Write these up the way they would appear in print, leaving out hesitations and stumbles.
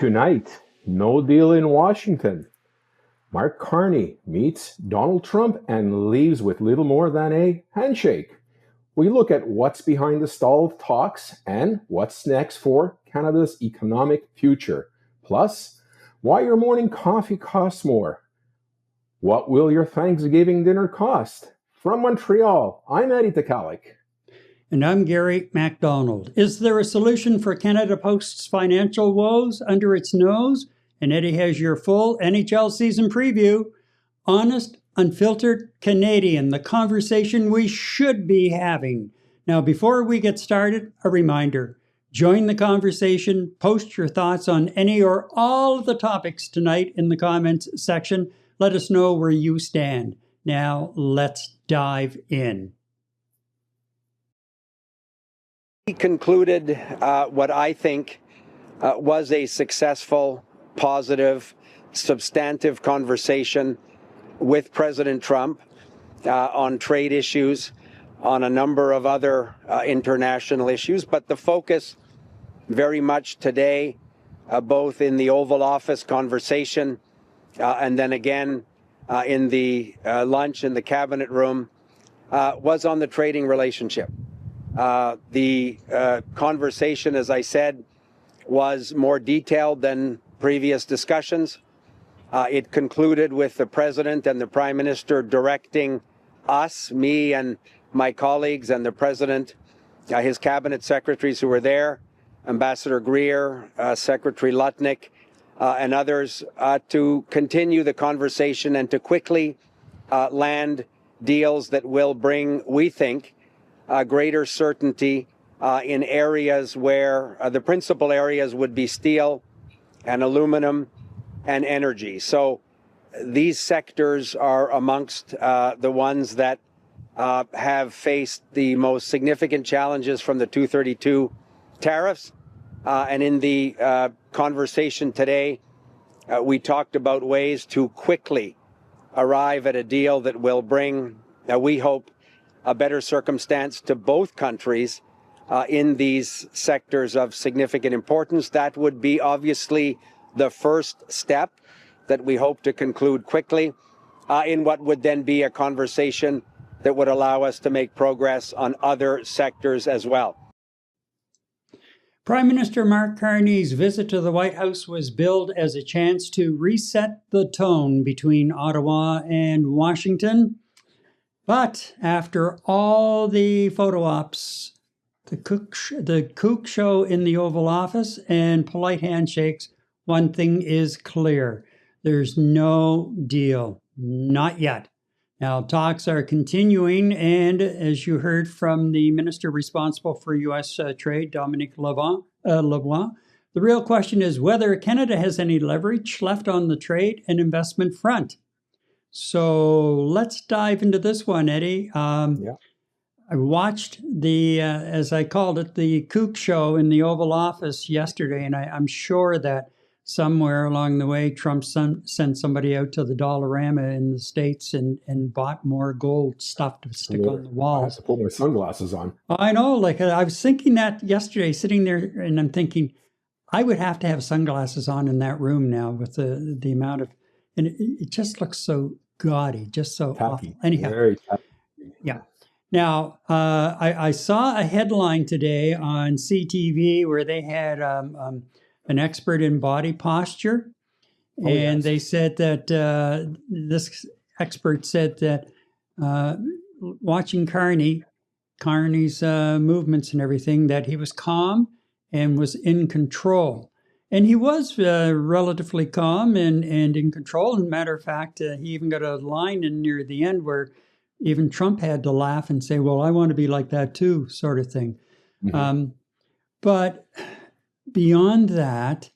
Tonight, no deal in Washington. Mark Carney meets Donald Trump and leaves with little more than a handshake. We look at what's behind the stalled talks and what's next for Canada's economic future. Plus, why your morning coffee costs more. What will your Thanksgiving dinner cost? From Montreal, I'm Eddie Tekalik. And I'm Gary MacDonald. Is there a solution for Canada Post's financial woes under its nose? And Eddie has your full NHL season preview. Honest, unfiltered Canadian, the conversation we should be having. Now, before we get started, a reminder. Join the conversation. Post your thoughts on any or all of the topics tonight in the comments section. Let us know where you stand. Now, let's dive in. He concluded what I think was a successful, positive, substantive conversation with President Trump on trade issues, on a number of other international issues. But the focus very much today, both in the Oval Office conversation and then again in the lunch in the cabinet room, was on the trading relationship. The conversation, as I said, was more detailed than previous discussions. It concluded with the President and the Prime Minister directing us, me and my colleagues, and the President, his cabinet secretaries who were there, Ambassador Greer, Secretary Lutnick, and others, to continue the conversation and to quickly land deals that will bring, we think, greater certainty in areas where the principal areas would be steel and aluminum and energy. So these sectors are amongst the ones that have faced the most significant challenges from the 232 tariffs. And in the conversation today, we talked about ways to quickly arrive at a deal that will bring, we hope, a better circumstance to both countries in these sectors of significant importance. That would be obviously the first step that we hope to conclude quickly in what would then be a conversation that would allow us to make progress on other sectors as well. Prime Minister Mark Carney's visit to the White House was billed as a chance to reset the tone between Ottawa and Washington. But after all the photo ops, the kook show in the Oval Office, and polite handshakes, one thing is clear. There's no deal. Not yet. Now, talks are continuing, and as you heard from the minister responsible for U.S. trade, Dominique LeBlanc, the real question is whether Canada has any leverage left on the trade and investment front. So let's dive into this one, Eddie. I watched the, as I called it, the kook show in the Oval Office yesterday, and I'm sure that somewhere along the way, Trump sent somebody out to the Dollarama in the States and bought more gold stuff to stick on the walls. I have to put my sunglasses on. I know, like I was thinking that yesterday, sitting there, and I'm thinking, I would have to have sunglasses on in that room now with the amount of, and it just looks so gaudy, just so tacky. Awful. Anyhow, very tacky. Yeah. Now, I saw a headline today on CTV where they had an expert in body posture, and they said that this expert said that watching Carney's movements and everything, that he was calm and was in control. And he was relatively calm and in control. As a matter of fact, he even got a line in near the end where even Trump had to laugh and say, well, I want to be like that too, sort of thing. Mm-hmm. But beyond that,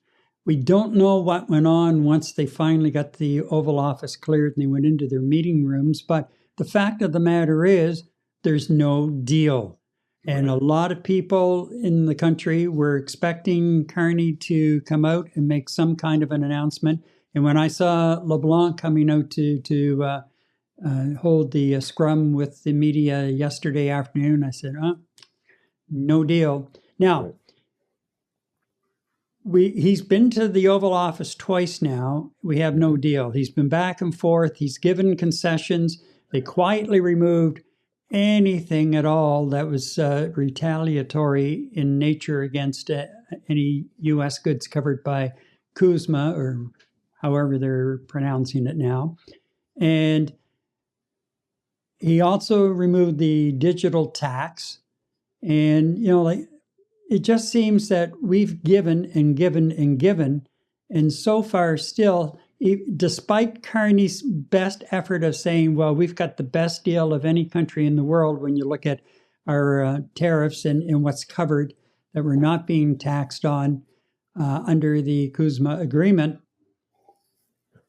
we don't know what went on once they finally got the Oval Office cleared and they went into their meeting rooms. But the fact of the matter is, there's no deal. And a lot of people in the country were expecting Carney to come out and make some kind of an announcement. And when I saw LeBlanc coming out to hold the scrum with the media yesterday afternoon, I said, no deal. Now, he's been to the Oval Office twice now. We have no deal. He's been back and forth. He's given concessions. They quietly removed anything at all that was retaliatory in nature against any U.S. goods covered by CUSMA, or however they're pronouncing it now. And he also removed the digital tax. And, it just seems that we've given and given and given. And so far still, despite Carney's best effort of saying, well, we've got the best deal of any country in the world when you look at our tariffs and what's covered, that we're not being taxed on under the CUSMA agreement,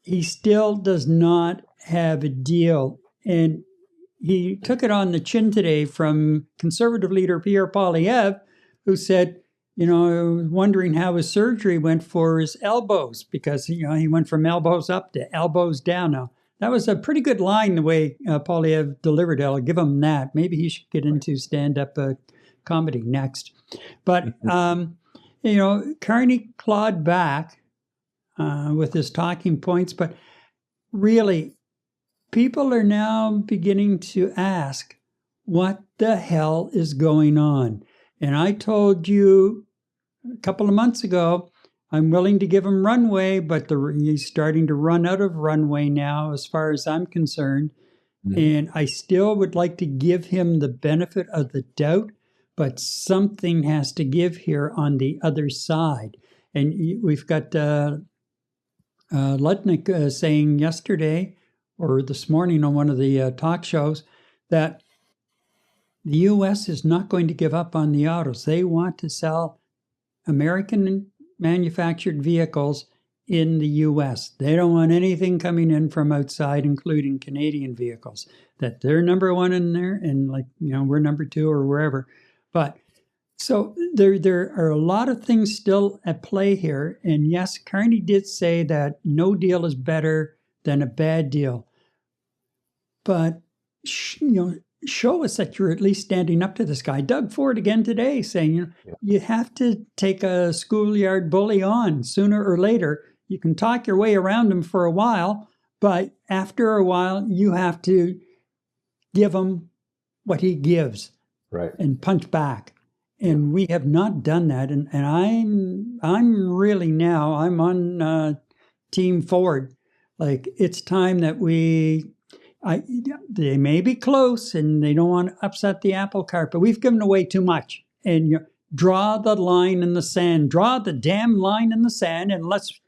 he still does not have a deal. And he took it on the chin today from Conservative leader Pierre Poilievre, who said, wondering how his surgery went for his elbows, because, he went from elbows up to elbows down. Now, that was a pretty good line, the way Poilievre delivered it. I'll give him that. Maybe he should get into stand-up comedy next. But, Carney clawed back with his talking points. But really, people are now beginning to ask, what the hell is going on? And I told you a couple of months ago, I'm willing to give him runway, but he's starting to run out of runway now, as far as I'm concerned. Mm-hmm. And I still would like to give him the benefit of the doubt, but something has to give here on the other side. And we've got Lutnick saying yesterday or this morning on one of the talk shows that the U.S. is not going to give up on the autos. They want to sell American manufactured vehicles in the U.S. They don't want anything coming in from outside, including Canadian vehicles. That they're number one in there, and we're number two or wherever. But so there are a lot of things still at play here. And yes, Carney did say that no deal is better than a bad deal. But show us that you're at least standing up to this guy. Doug Ford again today saying, you have to take a schoolyard bully on sooner or later. You can talk your way around him for a while, but after a while, you have to give him what he gives, right, and punch back. And we have not done that. And I'm really now, I'm on Team Ford. Like, it's time that they may be close and they don't want to upset the apple cart, but we've given away too much. And draw the line in the sand. Draw the damn line in the sand, and let's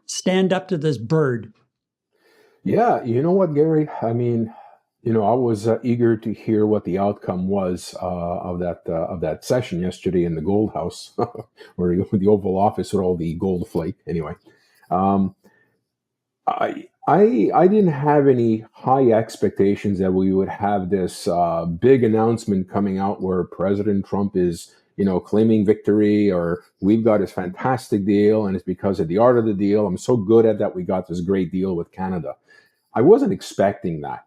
stand up to this bird. Yeah, you know what, Gary? I mean, I was eager to hear what the outcome was of that session yesterday in the Gold House, or the Oval Office with all the gold flake. Anyway, I didn't have any high expectations that we would have this big announcement coming out where President Trump is, claiming victory, or we've got this fantastic deal and it's because of the art of the deal. I'm so good at that. We got this great deal with Canada. I wasn't expecting that.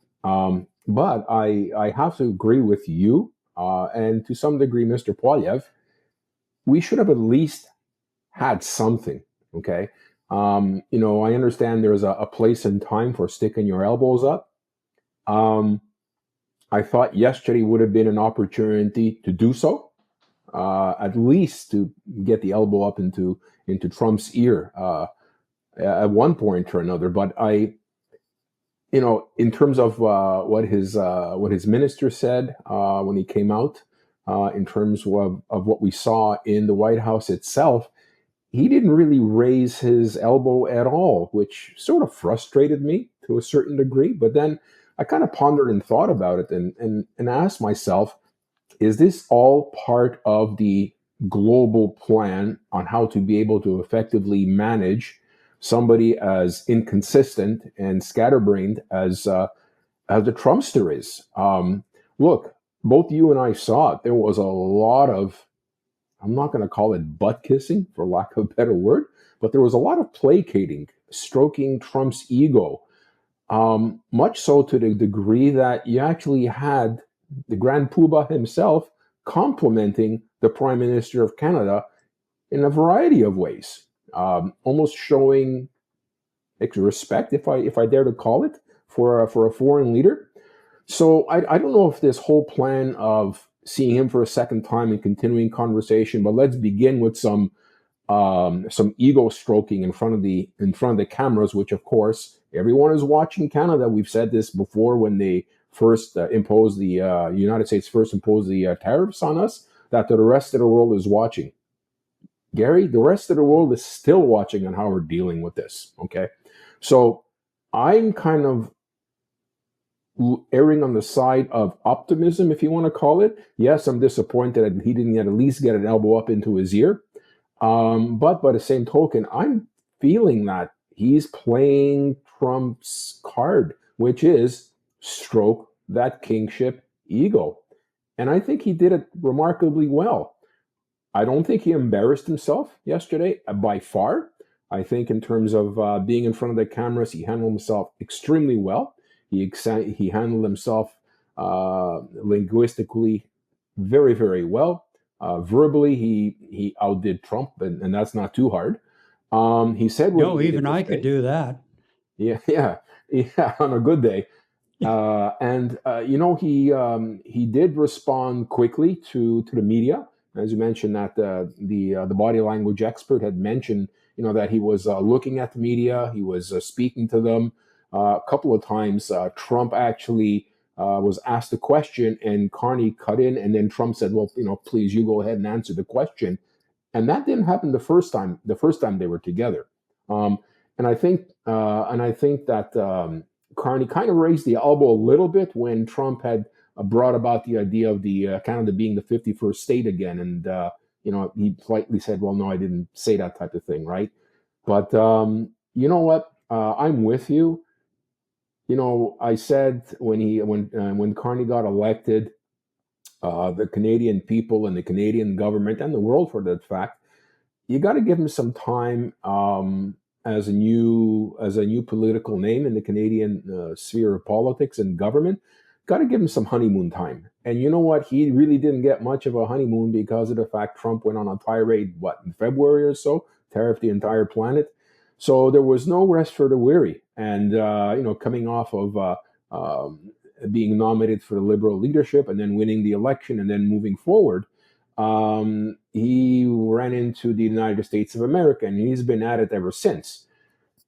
But I have to agree with you and to some degree, Mr. Poilievre, we should have at least had something. Okay. I understand there's a place and time for sticking your elbows up. I thought yesterday would have been an opportunity to do so, at least to get the elbow up into Trump's ear at one point or another. But in terms of what his minister said when he came out, in terms of what we saw in the White House itself, he didn't really raise his elbow at all, which sort of frustrated me to a certain degree. But then I kind of pondered and thought about it and asked myself, is this all part of the global plan on how to be able to effectively manage somebody as inconsistent and scatterbrained as the Trumpster is? Look, both you and I saw it. There was a lot of, I'm not going to call it butt kissing, for lack of a better word, but there was a lot of placating, stroking Trump's ego, much so to the degree that you actually had the Grand Poobah himself complimenting the Prime Minister of Canada in a variety of ways. almost showing respect, if I dare to call it, for a foreign leader. So I don't know if this whole plan of seeing him for a second time and continuing conversation, but let's begin with some ego stroking in front of the cameras, which of course everyone is watching Canada. We've said this before when they first imposed the United States first imposed the tariffs on us, that the rest of the world is watching. Gary, the rest of the world is still watching on how we're dealing with this. Okay, so I'm kind of erring on the side of optimism, if you want to call it. Yes, I'm disappointed that he didn't at least get an elbow up into his ear. But by the same token, I'm feeling that he's playing Trump's card, which is stroke that kingship ego. And I think he did it remarkably well. I don't think he embarrassed himself yesterday by far. I think in terms of being in front of the cameras, he handled himself extremely well. He handled himself linguistically very, very well. Verbally, he outdid Trump, and that's not too hard. He said what No, he even needed to I could say. do that. Yeah, on a good day. And he did respond quickly to the media, as you mentioned that the body language expert had mentioned, that he was looking at the media, he was speaking to them a couple of times. Trump actually was asked a question, and Carney cut in, and then Trump said, "Well, please, you go ahead and answer the question." And that didn't happen the first time. The first time they were together, um, and I think that Carney kind of raised the elbow a little bit when Trump had brought about the idea of the Canada being the 51st state again, and he politely said, "Well, no, I didn't say that type of thing, right?" But you know what? I'm with you. I said when Carney got elected, the Canadian people and the Canadian government and the world, for that fact, you got to give him some time as a new political name in the Canadian sphere of politics and government. Got to give him some honeymoon time. And you know what? He really didn't get much of a honeymoon because of the fact Trump went on a tirade, in February or so, tariffed the entire planet. So there was no rest for the weary. And coming off of being nominated for the Liberal leadership and then winning the election and then moving forward, he ran into the United States of America, and he's been at it ever since.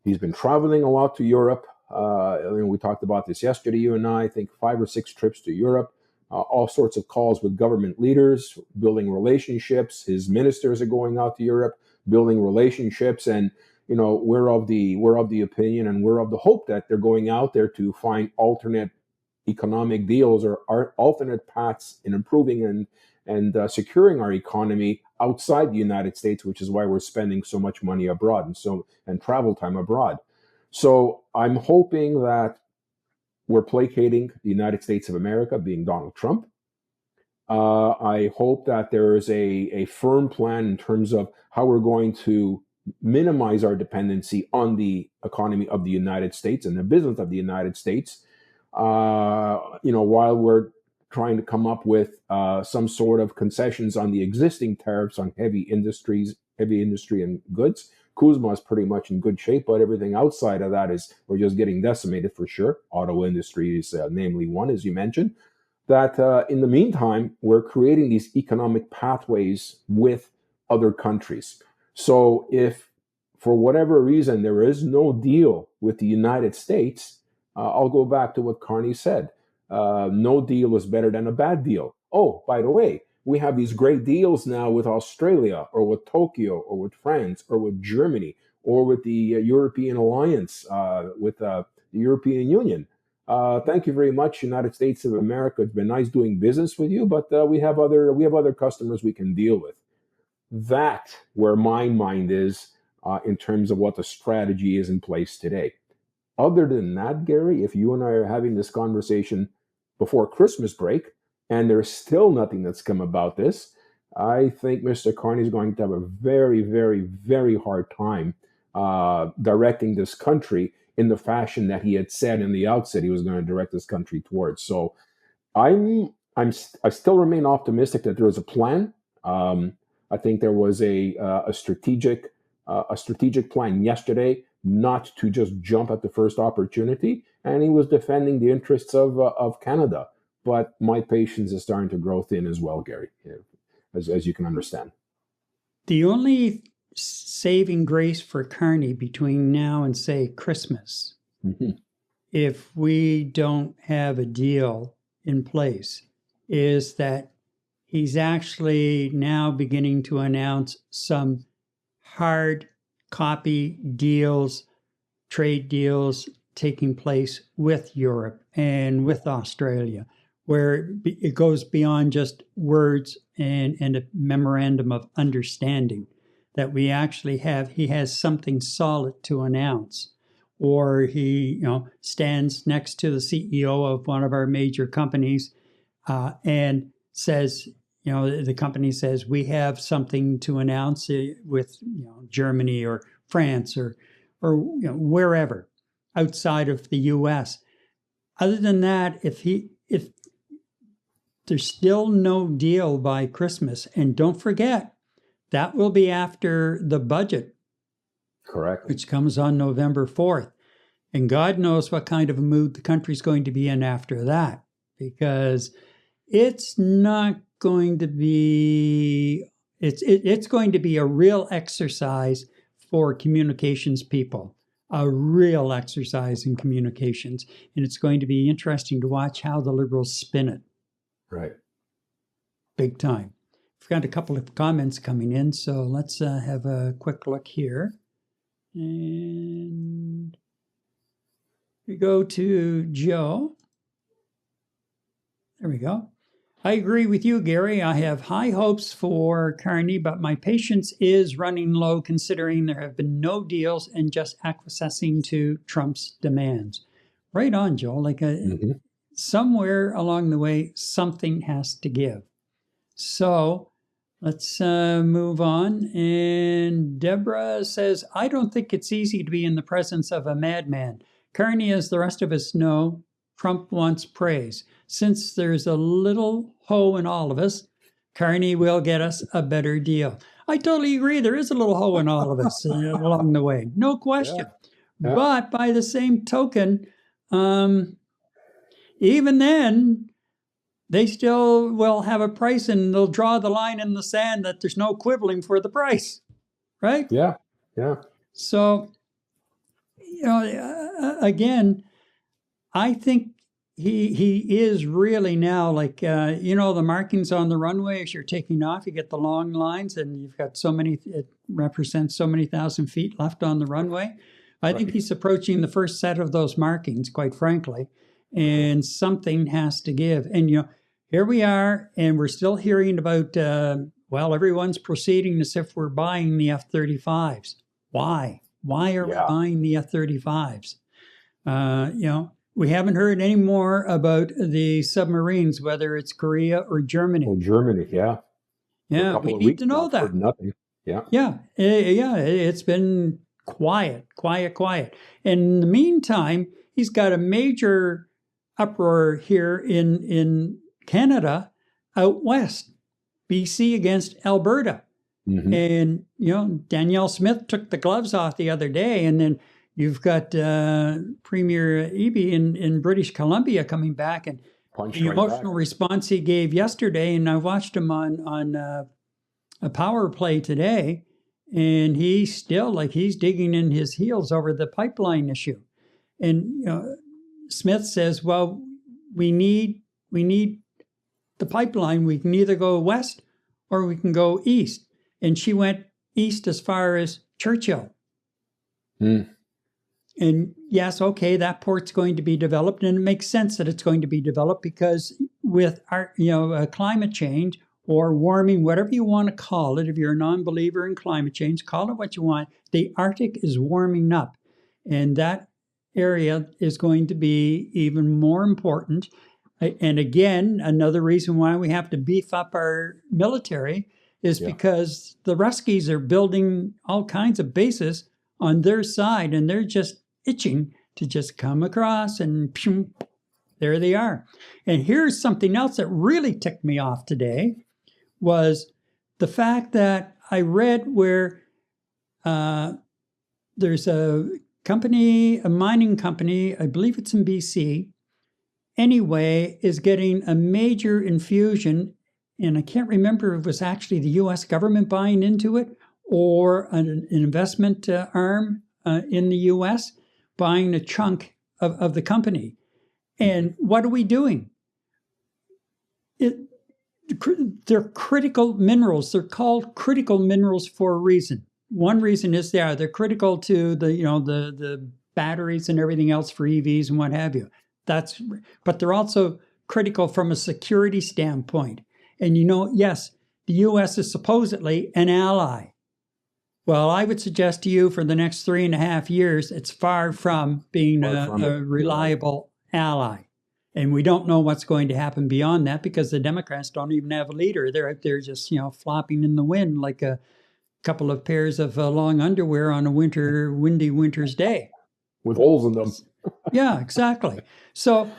He's been traveling a lot to Europe. We talked about this yesterday, you and I think 5 or 6 trips to Europe, all sorts of calls with government leaders, building relationships. His ministers are going out to Europe, building relationships, and we're of the opinion and we're of the hope that they're going out there to find alternate economic deals or alternate paths in improving and securing our economy outside the United States, which is why we're spending so much money abroad and travel time abroad. So I'm hoping that we're placating the United States of America, being Donald Trump. I hope that there is a firm plan in terms of how we're going to minimize our dependency on the economy of the United States and the business of the United States, while we're trying to come up with some sort of concessions on the existing tariffs on heavy industry and goods. Kuzma is pretty much in good shape, but everything outside of that we're just getting decimated for sure. Auto industry is namely one, as you mentioned. That in the meantime, we're creating these economic pathways with other countries. So if for whatever reason there is no deal with the United States, I'll go back to what Carney said. No deal is better than a bad deal. Oh, by the way, we have these great deals now with Australia or with Tokyo or with France or with Germany or with the European Alliance, with the European Union. Thank you very much, United States of America. It's been nice doing business with you, but we have other customers we can deal with. That's where my mind is in terms of what the strategy is in place today. Other than that, Gary, if you and I are having this conversation before Christmas break and there's still nothing that's come about this, I think Mr. Carney is going to have a very, very, very hard time directing this country in the fashion that he had said in the outset he was going to direct this country towards. So I still remain optimistic that there is a plan. I think there was a strategic a strategic plan yesterday not to just jump at the first opportunity, and he was defending the interests of Canada. But my patience is starting to grow thin as well, Gary, as you can understand. The only saving grace for Carney between now and, say, Christmas, if we don't have a deal in place, is that he's actually now beginning to announce some hard copy deals, trade deals taking place with Europe and with Australia, where it goes beyond just words and a memorandum of understanding, that we actually he has something solid to announce. Or he stands next to the CEO of one of our major companies and says, the company says, we have something to announce with Germany or France or wherever outside of the U.S. Other than that, if there's still no deal by Christmas, and don't forget, that will be after the budget. Correct. Which comes on November 4th. And God knows what kind of a mood the country's going to be in after that, because it's not going to be, it's going to be a real exercise for communications people, a real exercise in communications. And it's going to be interesting to watch how the Liberals spin it. Right. Big time. We've got a couple of comments coming in, so let's have a quick look here. And we go to Joe. There we go. I agree with you, Gary. I have high hopes for Carney, but my patience is running low considering there have been no deals and just acquiescing to Trump's demands. Right on, Joe. Like somewhere along the way, something has to give. So let's move on. And Deborah says, I don't think it's easy to be in the presence of a madman. Carney, as the rest of us know, Trump wants praise. Since there's a little hoe in all of us, Carney will get us a better deal. I totally agree. There is a little hoe in all of us along the way. No question. Yeah. But by the same token, even then, they still will have a price, and they'll draw the line in the sand that there's no quibbling for the price, right? Yeah. So, again, I think he is really now like, the markings on the runway as you're taking off, you get the long lines and you've got so many, it represents so many thousand feet left on the runway. I think he's approaching the first set of those markings, quite frankly, and something has to give. And, here we are, and we're still hearing about, everyone's proceeding as if we're buying the F-35s. Why? Why are we buying the F-35s? We haven't heard any more about the submarines, whether it's Korea or Germany. Well, Germany, yeah. Yeah, we need to know that. Nothing. Yeah. Yeah, it's been quiet. And in the meantime, he's got a major uproar here in Canada out west, BC against Alberta. Mm-hmm. And, Danielle Smith took the gloves off the other day, and then you've got Premier Eby in British Columbia coming back, and the emotional response he gave yesterday, and I watched him on a power play today, and he's still he's digging in his heels over the pipeline issue. And Smith says, well, we need the pipeline. We can either go west or we can go east. And she went east as far as Churchill. Mm. And yes, okay, that port's going to be developed, and it makes sense that it's going to be developed because with our, climate change or warming, whatever you want to call it, if you're a non-believer in climate change, call it what you want. The Arctic is warming up, and that area is going to be even more important. And again, another reason why we have to beef up our military is because the Ruskies are building all kinds of bases on their side, and they're just itching to just come across, and there they are. And here's something else that really ticked me off today was the fact that I read where there's a company, a mining company, I believe it's in BC, anyway, is getting a major infusion. And I can't remember if it was actually the U.S. government buying into it or an investment arm in the U.S. buying a chunk of the company. And what are we doing? They're critical minerals. They're called critical minerals for a reason. One reason is they're critical to the batteries and everything else for EVs and what have you. But they're also critical from a security standpoint. And yes, the U.S. is supposedly an ally. Well, I would suggest to you for the next 3.5 years, it's far from being a reliable ally. And we don't know what's going to happen beyond that because the Democrats don't even have a leader. They're out there just, flopping in the wind like a couple of pairs of long underwear on a windy winter's day. With holes in them. Yeah, exactly. So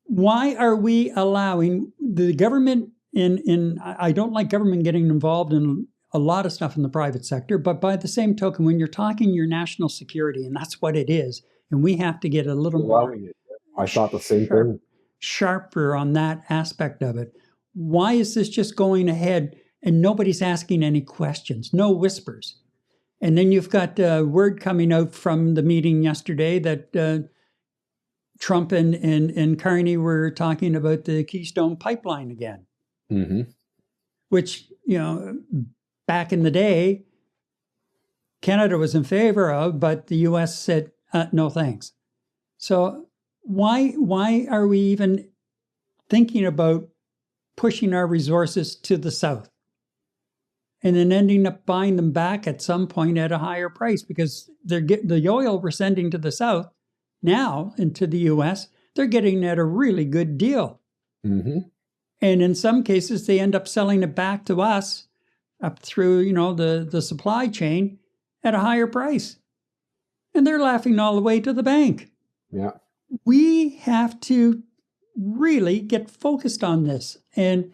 why are we allowing the government I don't like government getting involved in a lot of stuff in the private sector, but by the same token, when you're talking your national security, and that's what it is, and we have to get a little more... I thought the same thing. Sharper on that aspect of it. Why is this just going ahead and nobody's asking any questions? No whispers. And then you've got word coming out from the meeting yesterday that Trump and Carney were talking about the Keystone Pipeline again. Mm-hmm. Which, back in the day, Canada was in favor of, but the U.S. said, no thanks. So why are we even thinking about pushing our resources to the south and then ending up buying them back at some point at a higher price? Because the oil we're sending to the south now into the U.S., they're getting at a really good deal. Mm-hmm. And in some cases, they end up selling it back to us up through, the supply chain at a higher price. And they're laughing all the way to the bank. Yeah. We have to really get focused on this. And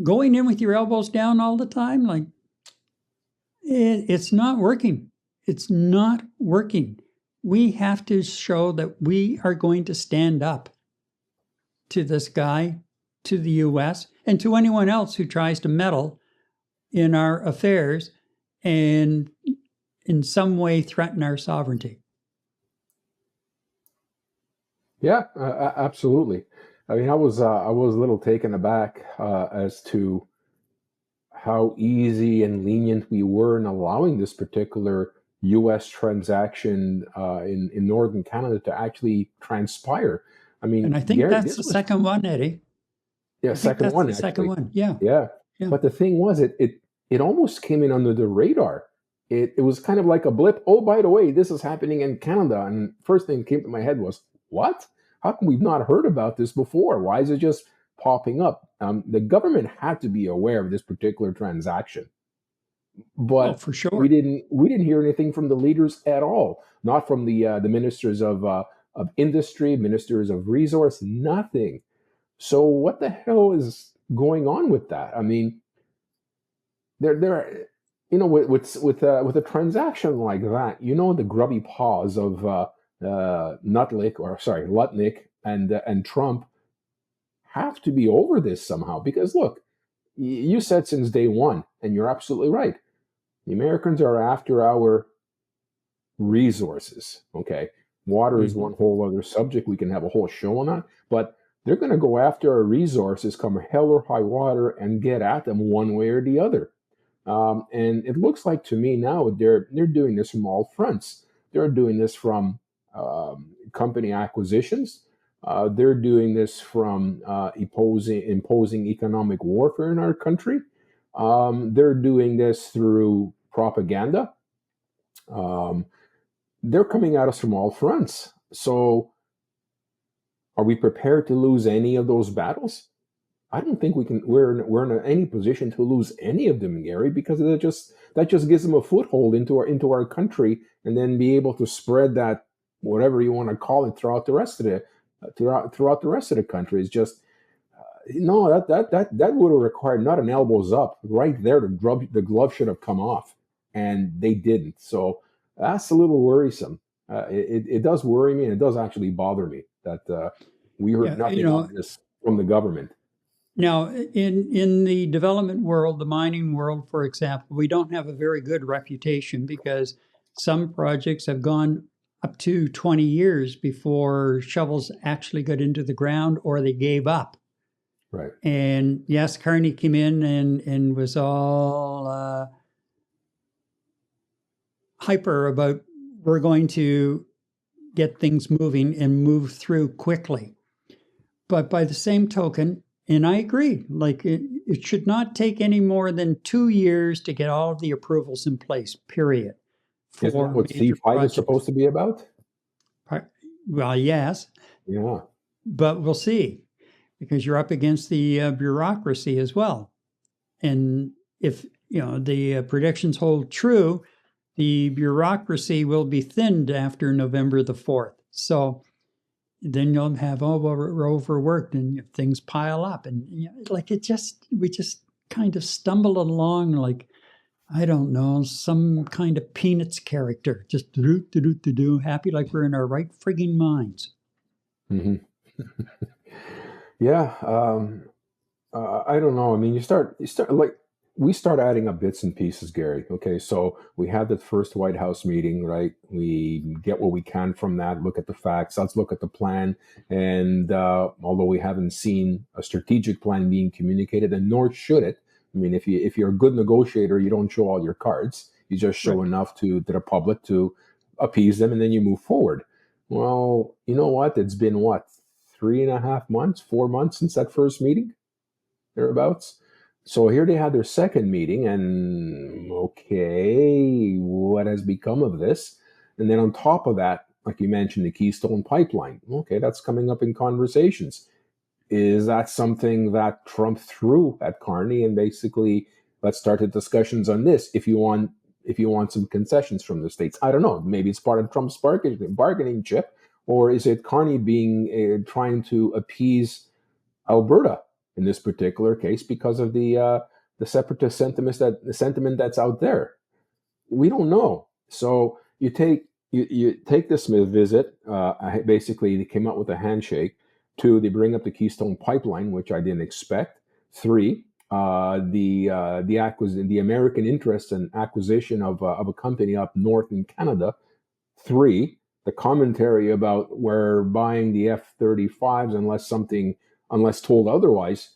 going in with your elbows down all the time, it's not working. It's not working. We have to show that we are going to stand up to this guy, to the U.S., and to anyone else who tries to meddle in our affairs and in some way threaten our sovereignty. Yeah, absolutely. I mean, I was a little taken aback as to how easy and lenient we were in allowing this particular U.S. transaction in northern Canada to actually transpire. I mean, and I think Gary, that's the second one, Eddie. Yeah, second one. The second one. Yeah. But the thing was, it almost came in under the radar. It was kind of like a blip. Oh, by the way, this is happening in Canada. And first thing that came to my head was, what? How come we've not heard about this before? Why is it just popping up? The government had to be aware of this particular transaction, but for sure, we didn't hear anything from the leaders at all. Not from the ministers of industry, ministers of resource, nothing. So what the hell is going on with that? I mean, there, with a transaction like that, the grubby paws of Lutnick and Trump have to be over this somehow. Because look, you said since day one, and you're absolutely right. The Americans are after our resources. Okay, water is one whole other subject. We can have a whole show on that, but they're going to go after our resources, come hell or high water, and get at them one way or the other. And it looks like to me now they're doing this from all fronts. They're doing this from company acquisitions. They're doing this from imposing economic warfare in our country. They're doing this through propaganda. They're coming at us from all fronts. So are we prepared to lose any of those battles? I don't think we can. We're in any position to lose any of them, Gary, because that just gives them a foothold into our country, and then be able to spread that, whatever you want to call it, throughout the rest of the country. It's just no, that would have required not an elbows up right there. The glove should have come off. and they didn't. So that's a little worrisome. It does worry me, and it does actually bother me that we heard Yeah, nothing of this from the government. now in the development world, the mining world, for example, we don't have a very good reputation because some projects have gone up to 20 years before shovels actually got into the ground or they gave up. Right. And yes, Carney came in and was all hyper about we're going to get things moving and move through quickly. But by the same token, and I agree, like it should not take any more than 2 years to get all of the approvals in place, period. Isn't that what major C5 projects. is supposed to be about? Well, yes. Yeah. But we'll see, because you're up against the bureaucracy as well. And if the predictions hold true, the bureaucracy will be thinned after November the 4th. So then you'll have, we're overworked, and things pile up. And we just kind of stumble along like, I don't know, some kind of Peanuts character, just do, happy like we're in our right frigging minds. Mm-hmm. Yeah. I don't know. I mean, we start adding up bits and pieces, Gary. Okay, so we had the first White House meeting, right? We get what we can from that, look at the facts, let's look at the plan. And although we haven't seen a strategic plan being communicated, and nor should it. I mean, if you're a good negotiator, you don't show all your cards. You just show enough to the public to appease them, and then you move forward. Well, you know what? It's been 3.5 months, 4 months since that first meeting, thereabouts. So here they had their second meeting, and okay, what has become of this? And then on top of that, like you mentioned, the Keystone Pipeline. Okay, that's coming up in conversations. Is that something that Trump threw at Carney and basically, let's start the discussions on this if you want some concessions from the states? I don't know. Maybe it's part of Trump's bargaining chip, or is it Carney being trying to appease Alberta in this particular case because of the separatist sentiment that's out there? We don't know. So you take this visit. Basically, they came out with a handshake. 2, they bring up the Keystone Pipeline, which I didn't expect. 3, the American interest and acquisition of a company up north in Canada. 3, the commentary about we're buying the F-35s unless told otherwise.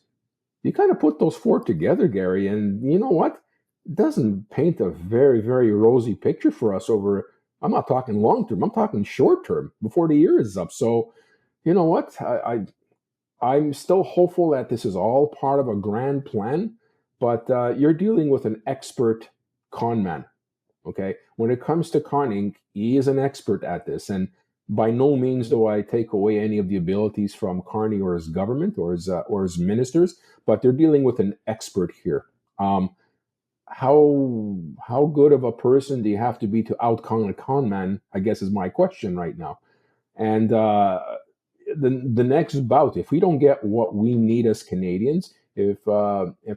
You kind of put those 4 together, Gary, and you know what? It doesn't paint a very, very rosy picture for us over, I'm not talking long term, I'm talking short term, before the year is up. So, you know what? I'm still hopeful that this is all part of a grand plan, but you're dealing with an expert con man, okay? When it comes to conning, he is an expert at this, and by no means do I take away any of the abilities from Carney or his government or his ministers, but they're dealing with an expert here. How good of a person do you have to be to out-con a con man, I guess, is my question right now. And the next bout, if we don't get what we need as Canadians, if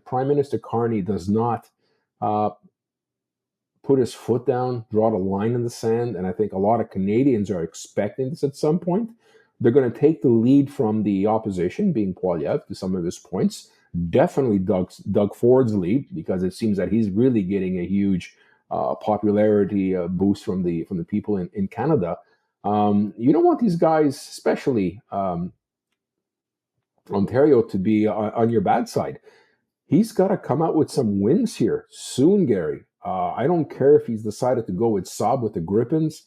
Prime Minister Carney does not put his foot down, draw the line in the sand, and I think a lot of Canadians are expecting this at some point, they're going to take the lead from the opposition, being Poilievre, to some of his points. Definitely Doug Ford's lead, because it seems that he's really getting a huge popularity boost from the people in Canada. You don't want these guys, especially Ontario, to be on your bad side. He's got to come out with some wins here soon, Gary. I don't care if he's decided to go with Saab with the Gripens.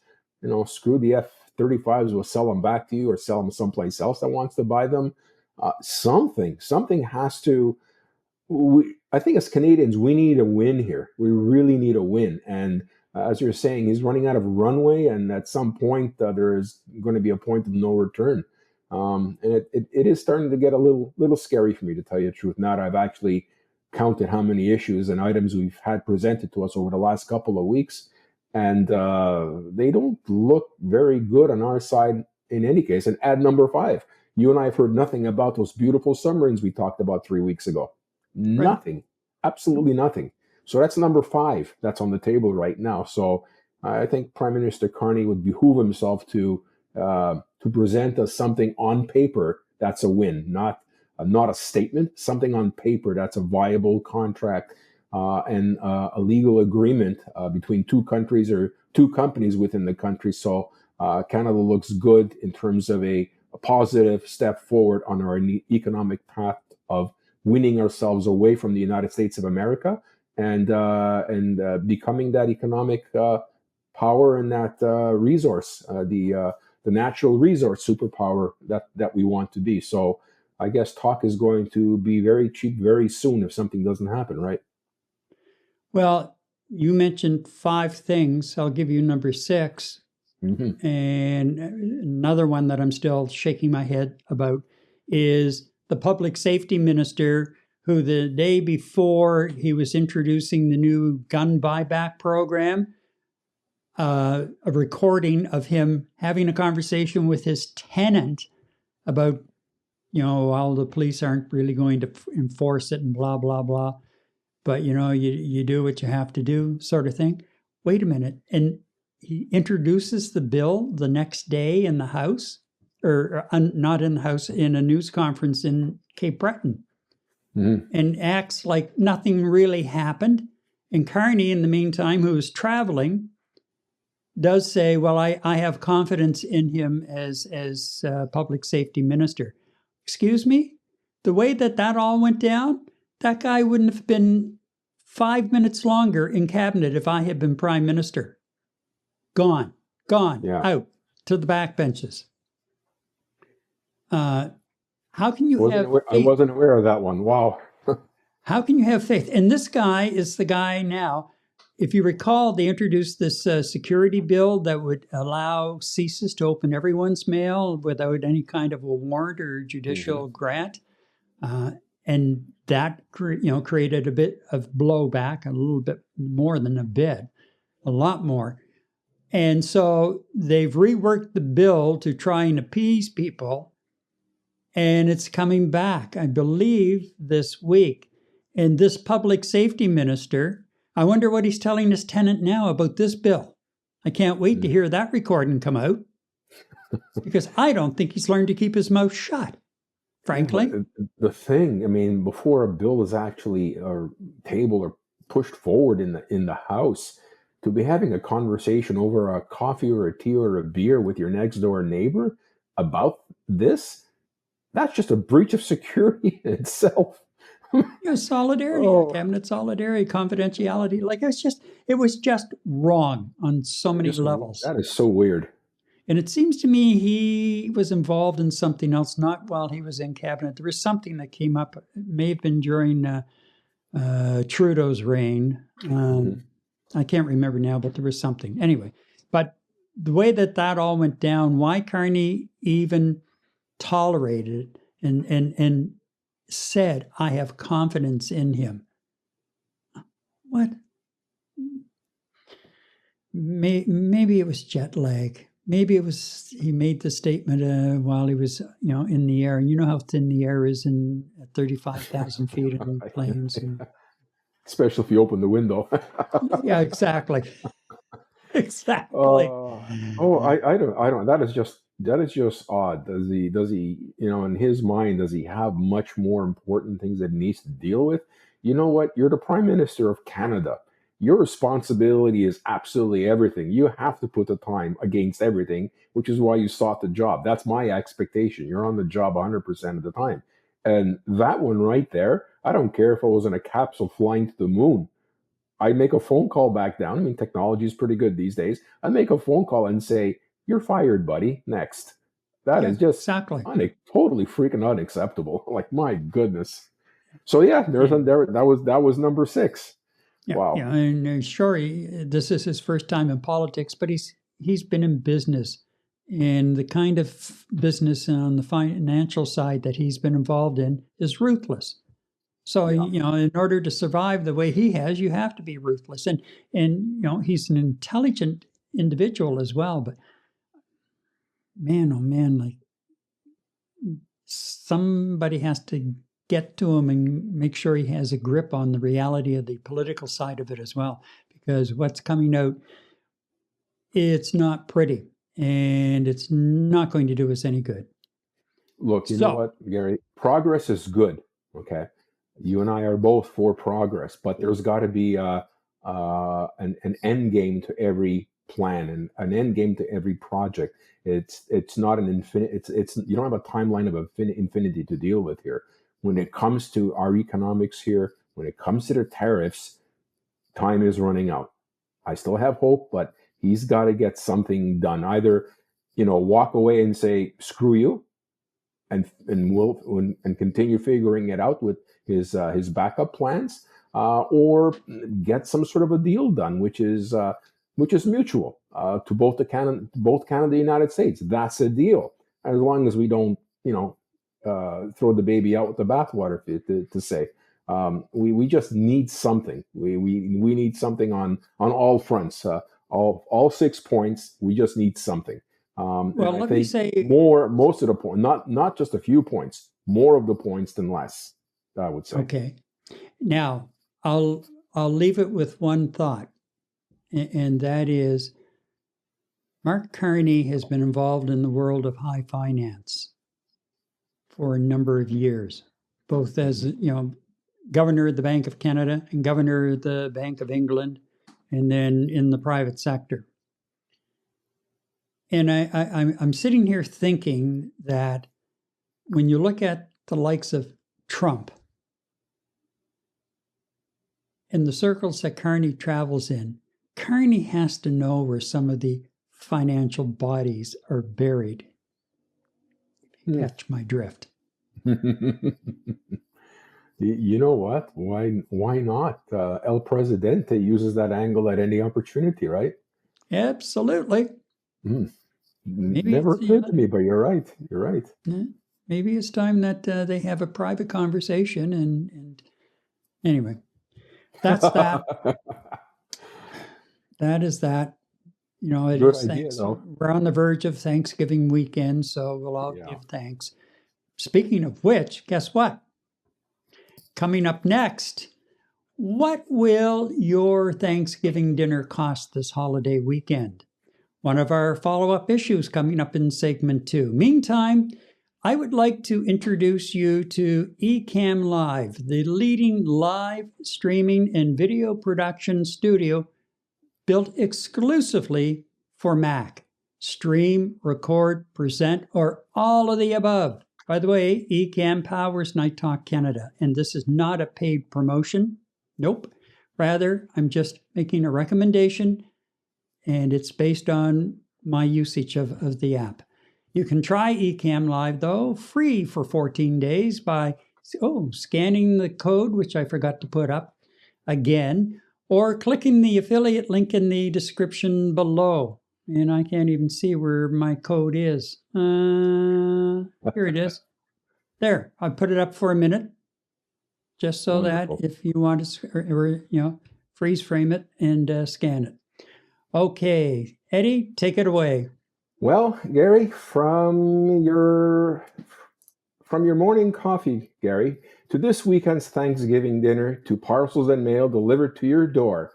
Screw the F-35s. We'll sell them back to you or sell them someplace else that wants to buy them. Something has to. I think as Canadians, we need a win here. We really need a win. And as you're saying, he's running out of runway, and at some point there is going to be a point of no return. And it is starting to get a little scary for me, to tell you the truth. Now that I've actually counted how many issues and items we've had presented to us over the last couple of weeks, and they don't look very good on our side in any case. And add number 5. You and I have heard nothing about those beautiful submarines we talked about 3 weeks ago. Nothing. Absolutely nothing. So that's number 5 that's on the table right now. So I think Prime Minister Carney would behoove himself to present us something on paper that's a win, not a statement, something on paper that's a viable contract and a legal agreement between two countries or two companies within the country. So Canada looks good in terms of a positive step forward on our economic path of winning ourselves away from the United States of America and becoming that economic power and that resource, the natural resource superpower that we want to be. So I guess talk is going to be very cheap very soon if something doesn't happen, right? Well, you mentioned 5 things. I'll give you number 6. Mm-hmm. And another one that I'm still shaking my head about is the public safety minister, who the day before he was introducing the new gun buyback program, a recording of him having a conversation with his tenant about, well, the police aren't really going to enforce it and blah, blah, blah. But, you do what you have to do, sort of thing. Wait a minute. And he introduces the bill the next day in the House, or not in the House, in a news conference in Cape Breton, and acts like nothing really happened. And Carney, in the meantime, who is traveling, does say, well, I have confidence in him as public safety minister. Excuse me? The way that all went down, that guy wouldn't have been 5 minutes longer in cabinet if I had been prime minister. Gone, Yeah. out to the backbenches. How can you have faith? I wasn't aware of that one. Wow. How can you have faith? And this guy is the guy now. If you recall, they introduced this security bill that would allow CSIS to open everyone's mail without any kind of a warrant or judicial grant. And that created a bit of blowback, a little bit more than a bit, a lot more. And so they've reworked the bill to try and appease people, and it's coming back, I believe, this week. And this public safety minister, I wonder what he's telling his tenant now about this bill. I can't wait to hear that recording come out, because I don't think he's learned to keep his mouth shut, frankly. The thing, I mean, before a bill is actually tabled or pushed forward in the House, to be having a conversation over a coffee or a tea or a beer with your next door neighbor about this, that's just a breach of security in itself. Solidarity, cabinet solidarity, confidentiality. Like it was just wrong on so many levels. That is so weird. And it seems to me he was involved in something else, not while he was in cabinet. There was something that came up. It may have been during Trudeau's reign. I can't remember now, but there was something. Anyway, but the way that all went down, why Carney even tolerated it and said, I have confidence in him. What? Maybe it was jet lag. Maybe it was he made the statement while he was, in the air. And you know how thin the air is at 35,000 feet in planes. And, especially if you open the window. Yeah, exactly. Exactly. I don't. That is just odd. Does he, in his mind, does he have much more important things that he needs to deal with? You know what? You're the Prime Minister of Canada. Your responsibility is absolutely everything. You have to put the time against everything, which is why you sought the job. That's my expectation. You're on the job 100% of the time. And that one right there, I don't care if I was in a capsule flying to the moon. I'd make a phone call back down. I mean, technology is pretty good these days. I'd make a phone call and say, you're fired, buddy. Next. That is just exactly totally freaking unacceptable. Like, my goodness. So yeah, that was number 6. Yeah, wow. Yeah, and sure, this is his first time in politics, but he's been in business, and the kind of business on the financial side that he's been involved in is ruthless. So in order to survive the way he has, you have to be ruthless, and he's an intelligent individual as well. But man, oh man, like somebody has to get to him and make sure he has a grip on the reality of the political side of it as well. Because what's coming out, it's not pretty, and it's not going to do us any good. Look, you know what, Gary? Progress is good, okay? You and I are both for progress, but there's got to be an end game to every plan and an end game to every project. It's not an infinite. It's you don't have a timeline of infinity to deal with here. When it comes to our economics here, when it comes to the tariffs, time is running out. I still have hope, but he's got to get something done. Either, walk away and say screw you, and continue figuring it out with his backup plans, or get some sort of a deal done, which is mutual to both Canada and the United States. That's a deal, as long as we don't throw the baby out with the bathwater, to say. We just need something. We need something on all fronts, all 6 points. We just need something. Well, let me say most of the points, not just a few points, more of the points than less, I would say. Okay. Now, I'll leave it with one thought, and that is Mark Carney has been involved in the world of high finance for a number of years, both as, governor of the Bank of Canada and governor of the Bank of England, and then in the private sector. And I'm sitting here thinking that when you look at the likes of Trump and the circles that Carney travels in, Carney has to know where some of the financial bodies are buried. Catch my drift. You know what? Why not? El Presidente uses that angle at any opportunity, right? Absolutely. Never occurred to me, but you're right. You're right. Maybe it's time that they have a private conversation. And anyway, that's that. That is that. Good idea, though. We're on the verge of Thanksgiving weekend, so we'll all give thanks. Speaking of which, guess what? Coming up next, what will your Thanksgiving dinner cost this holiday weekend? One of our follow-up issues coming up in segment 2. Meantime, I would like to introduce you to Ecamm Live, the leading live streaming and video production studio built exclusively for Mac. Stream, record, present, or all of the above. By the way, Ecamm powers Night Talk Canada, and this is not a paid promotion. Nope. Rather, I'm just making a recommendation, and it's based on my usage of the app. You can try Ecamm Live, though, free for 14 days by scanning the code, which I forgot to put up again, or clicking the affiliate link in the description below. And I can't even see where my code is. Here it is. There, I put it up for a minute, just so Wonderful. That if you want to, freeze frame it and scan it. Okay, Eddie, take it away. Well, Gary, from your morning coffee, Gary, to this weekend's Thanksgiving dinner, to parcels and mail delivered to your door.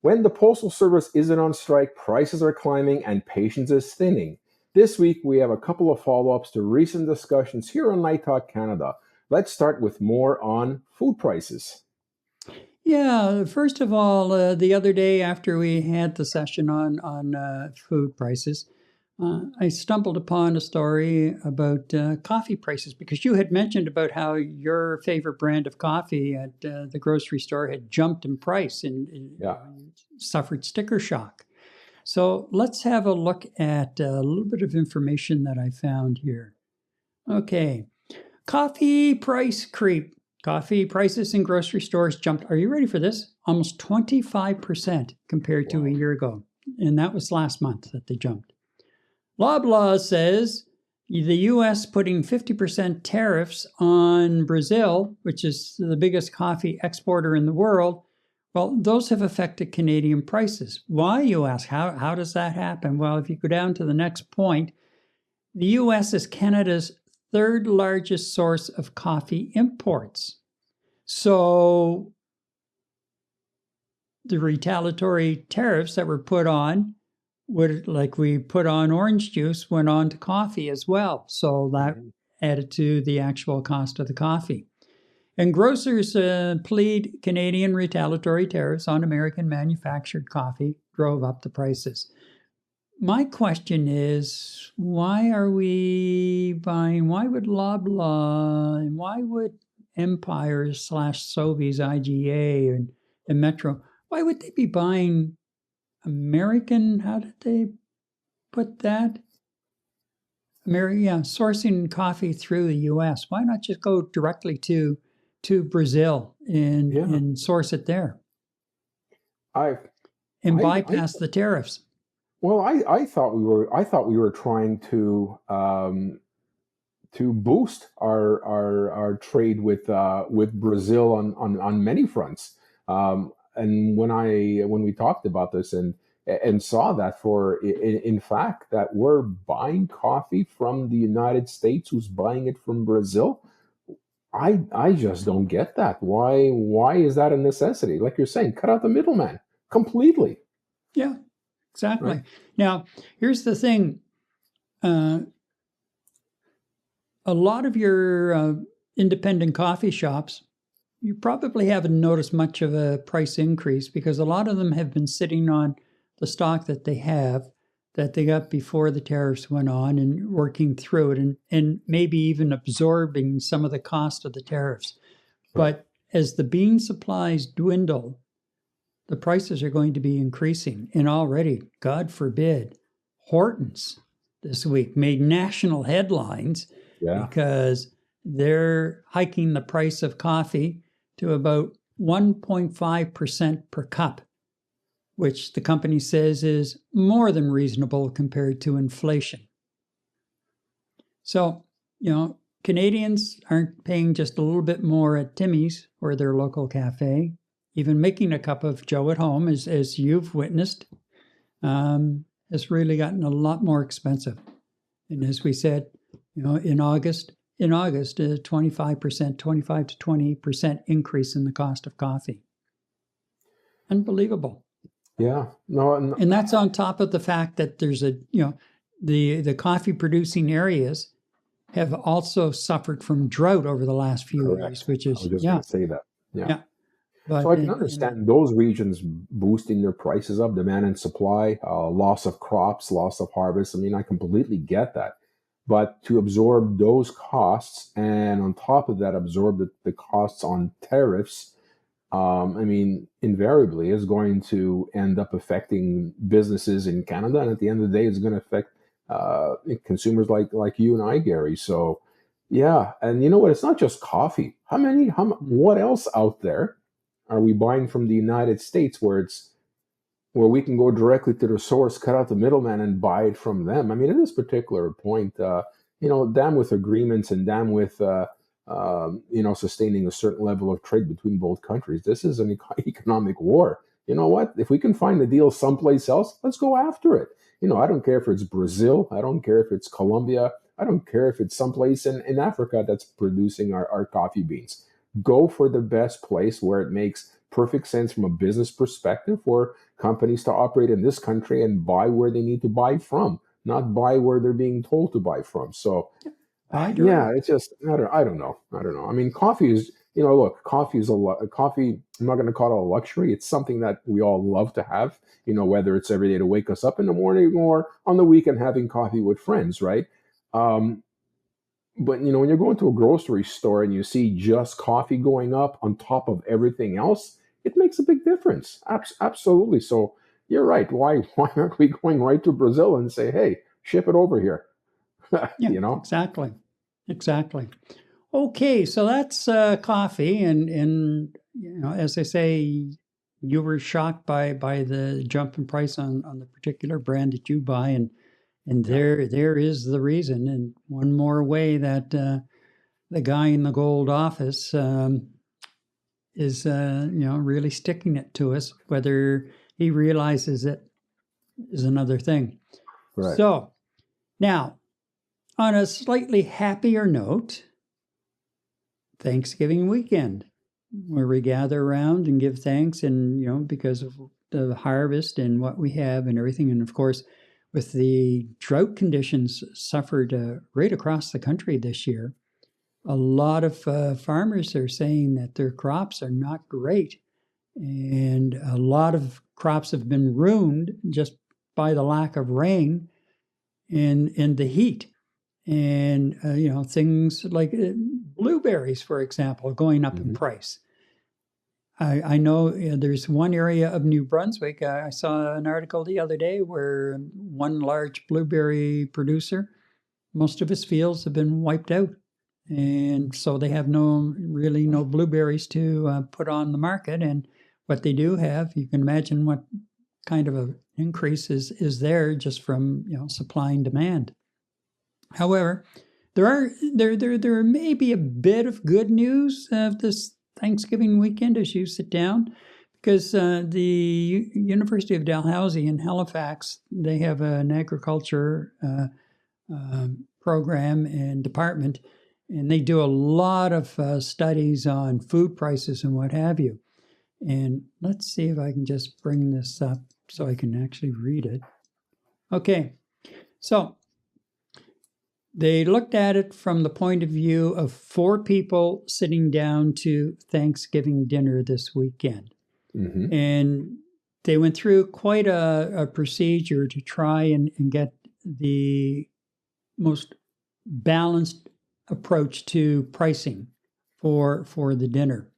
When the Postal Service isn't on strike, prices are climbing and patience is thinning. This week, we have a couple of follow-ups to recent discussions here on Night Talk Canada. Let's start with more on food prices. Yeah, first of all, the other day after we had the session on food prices, I stumbled upon a story about coffee prices, because you had mentioned about how your favorite brand of coffee at the grocery store had jumped in price and suffered sticker shock. So let's have a look at a little bit of information that I found here. Okay, coffee price creep. Coffee prices in grocery stores jumped, are you ready for this? Almost 25% compared to a year ago. And that was last month that they jumped. Loblaw says the U.S. putting 50% tariffs on Brazil, which is the biggest coffee exporter in the world. Well, those have affected Canadian prices. Why, you ask? How does that happen? Well, if you go down to the next point, the U.S. is Canada's third largest source of coffee imports. So the retaliatory tariffs that were put on, like we put on orange juice, went on to coffee as well. So that added to the actual cost of the coffee. And grocers plead Canadian retaliatory tariffs on American manufactured coffee drove up the prices. My question is, why are we buying, why would Loblaw and why would Empire / Sobeys, IGA and Metro, why would they be buying American, how did they put that? Sourcing coffee through the U.S. Why not just go directly to Brazil and source it there? Bypass the tariffs. Well, I thought we were trying to boost our trade with Brazil on many fronts. And when we talked about this and saw that in fact that we're buying coffee from the United States, who's buying it from Brazil, I just don't get that. Why is that a necessity? Like you're saying, cut out the middleman completely. Yeah, exactly. Right. Now, here's the thing. A lot of your independent coffee shops, you probably haven't noticed much of a price increase because a lot of them have been sitting on the stock that they got before the tariffs went on and working through it and maybe even absorbing some of the cost of the tariffs. Right. But as the bean supplies dwindle, the prices are going to be increasing. And already, God forbid, Hortons this week made national headlines because they're hiking the price of coffee to about 1.5% per cup, which the company says is more than reasonable compared to inflation. So, Canadians aren't paying just a little bit more at Timmy's or their local cafe. Even making a cup of Joe at home, as you've witnessed, has really gotten a lot more expensive. And as we said, in August, 25 to 20% increase in the cost of coffee. Unbelievable. Yeah. And that's on top of the fact that there's the coffee producing areas have also suffered from drought over the last few years, which is, I was just going to say that. Yeah. But so I can understand those regions boosting their prices up, demand and supply, loss of crops, loss of harvest. I mean, I completely get that. But to absorb those costs and on top of that, absorb the costs on tariffs, invariably is going to end up affecting businesses in Canada. And at the end of the day, it's going to affect consumers like you and I, Gary. So, yeah. And you know what? It's not just coffee. What else out there are we buying from the United States where we can go directly to the source, cut out the middleman, and buy it from them? I mean, at this particular point, damn with agreements and damn with sustaining a certain level of trade between both countries. This is an economic war. You know what? If we can find a deal someplace else, let's go after it. I don't care if it's Brazil. I don't care if it's Colombia. I don't care if it's someplace in Africa that's producing our coffee beans. Go for the best place where it makes perfect sense from a business perspective for companies to operate in this country and buy where they need to buy from, not buy where they're being told to buy from. So, it's just, I don't know. I mean, coffee is, coffee is coffee. I'm not going to call it a luxury. It's something that we all love to have, whether it's every day to wake us up in the morning or on the weekend having coffee with friends, right? But, when you're going to a grocery store and you see just coffee going up on top of everything else, it makes a big difference. Absolutely. So you're right. Why aren't we going right to Brazil and say, hey, ship it over here? Exactly. Okay, so that's coffee. And as I say, you were shocked by the jump in price on the particular brand that you buy. And there is the reason. And one more way that the guy in the gold office is really sticking it to us. Whether he realizes it is another thing. Right. So now, on a slightly happier note, Thanksgiving weekend, where we gather around and give thanks, and because of the harvest and what we have and everything, and of course, with the drought conditions suffered right across the country this year, a lot of farmers are saying that their crops are not great, and a lot of crops have been ruined just by the lack of rain and the heat. And, things like blueberries, for example, going up in price. I know there's one area of New Brunswick. I saw an article the other day where one large blueberry producer, most of his fields have been wiped out. And so they have no blueberries to put on the market. And what they do have, you can imagine what kind of an increase is there just from supply and demand. However, there may be a bit of good news of this Thanksgiving weekend as you sit down, because the University of Dalhousie in Halifax, they have an agriculture program and department, and they do a lot of studies on food prices and what have you. And let's see if I can just bring this up so I can actually read it. Okay, so they looked at it from the point of view of 4 people sitting down to Thanksgiving dinner this weekend. Mm-hmm. And they went through quite a procedure to try and get the most balanced approach to pricing for the dinner.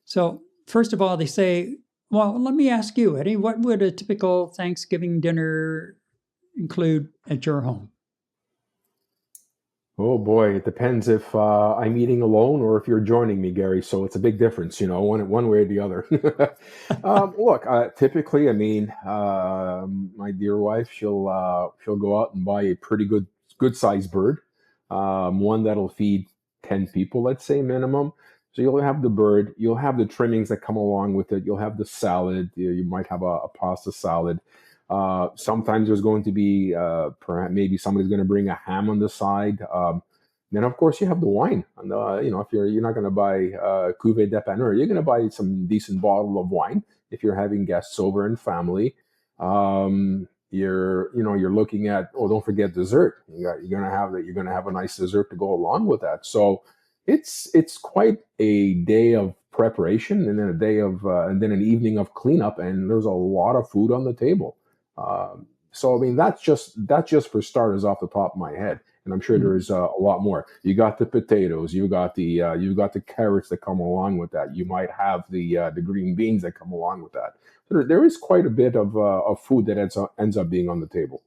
So first of all, they say, well, let me ask you, Eddie, what would a typical Thanksgiving dinner include at your home? Oh boy, it depends if I'm eating alone or if you're joining me, Gary. So it's a big difference, one way or the other. Look, typically, my dear wife, she'll go out and buy a pretty good sized bird, one that'll feed 10 people, let's say minimum. So you'll have the bird, you'll have the trimmings that come along with it, you'll have the salad, you might have a pasta salad. Sometimes there's going to be perhaps maybe somebody's going to bring a ham on the side. Then of course you have the wine. And if you're not going to buy cuvée d'Épaneur, you're going to buy some decent bottle of wine if you're having guests over and family. You're looking at, don't forget dessert. You're going to have a nice dessert to go along with that. So it's quite a day of preparation, and then a day of and then an evening of cleanup, and there's a lot of food on the table. That's just for starters off the top of my head, and I'm sure there's a lot more. You got the potatoes, you got the carrots that come along with that. You might have the green beans that come along with that. So there is quite a bit of food that ends up being on the table.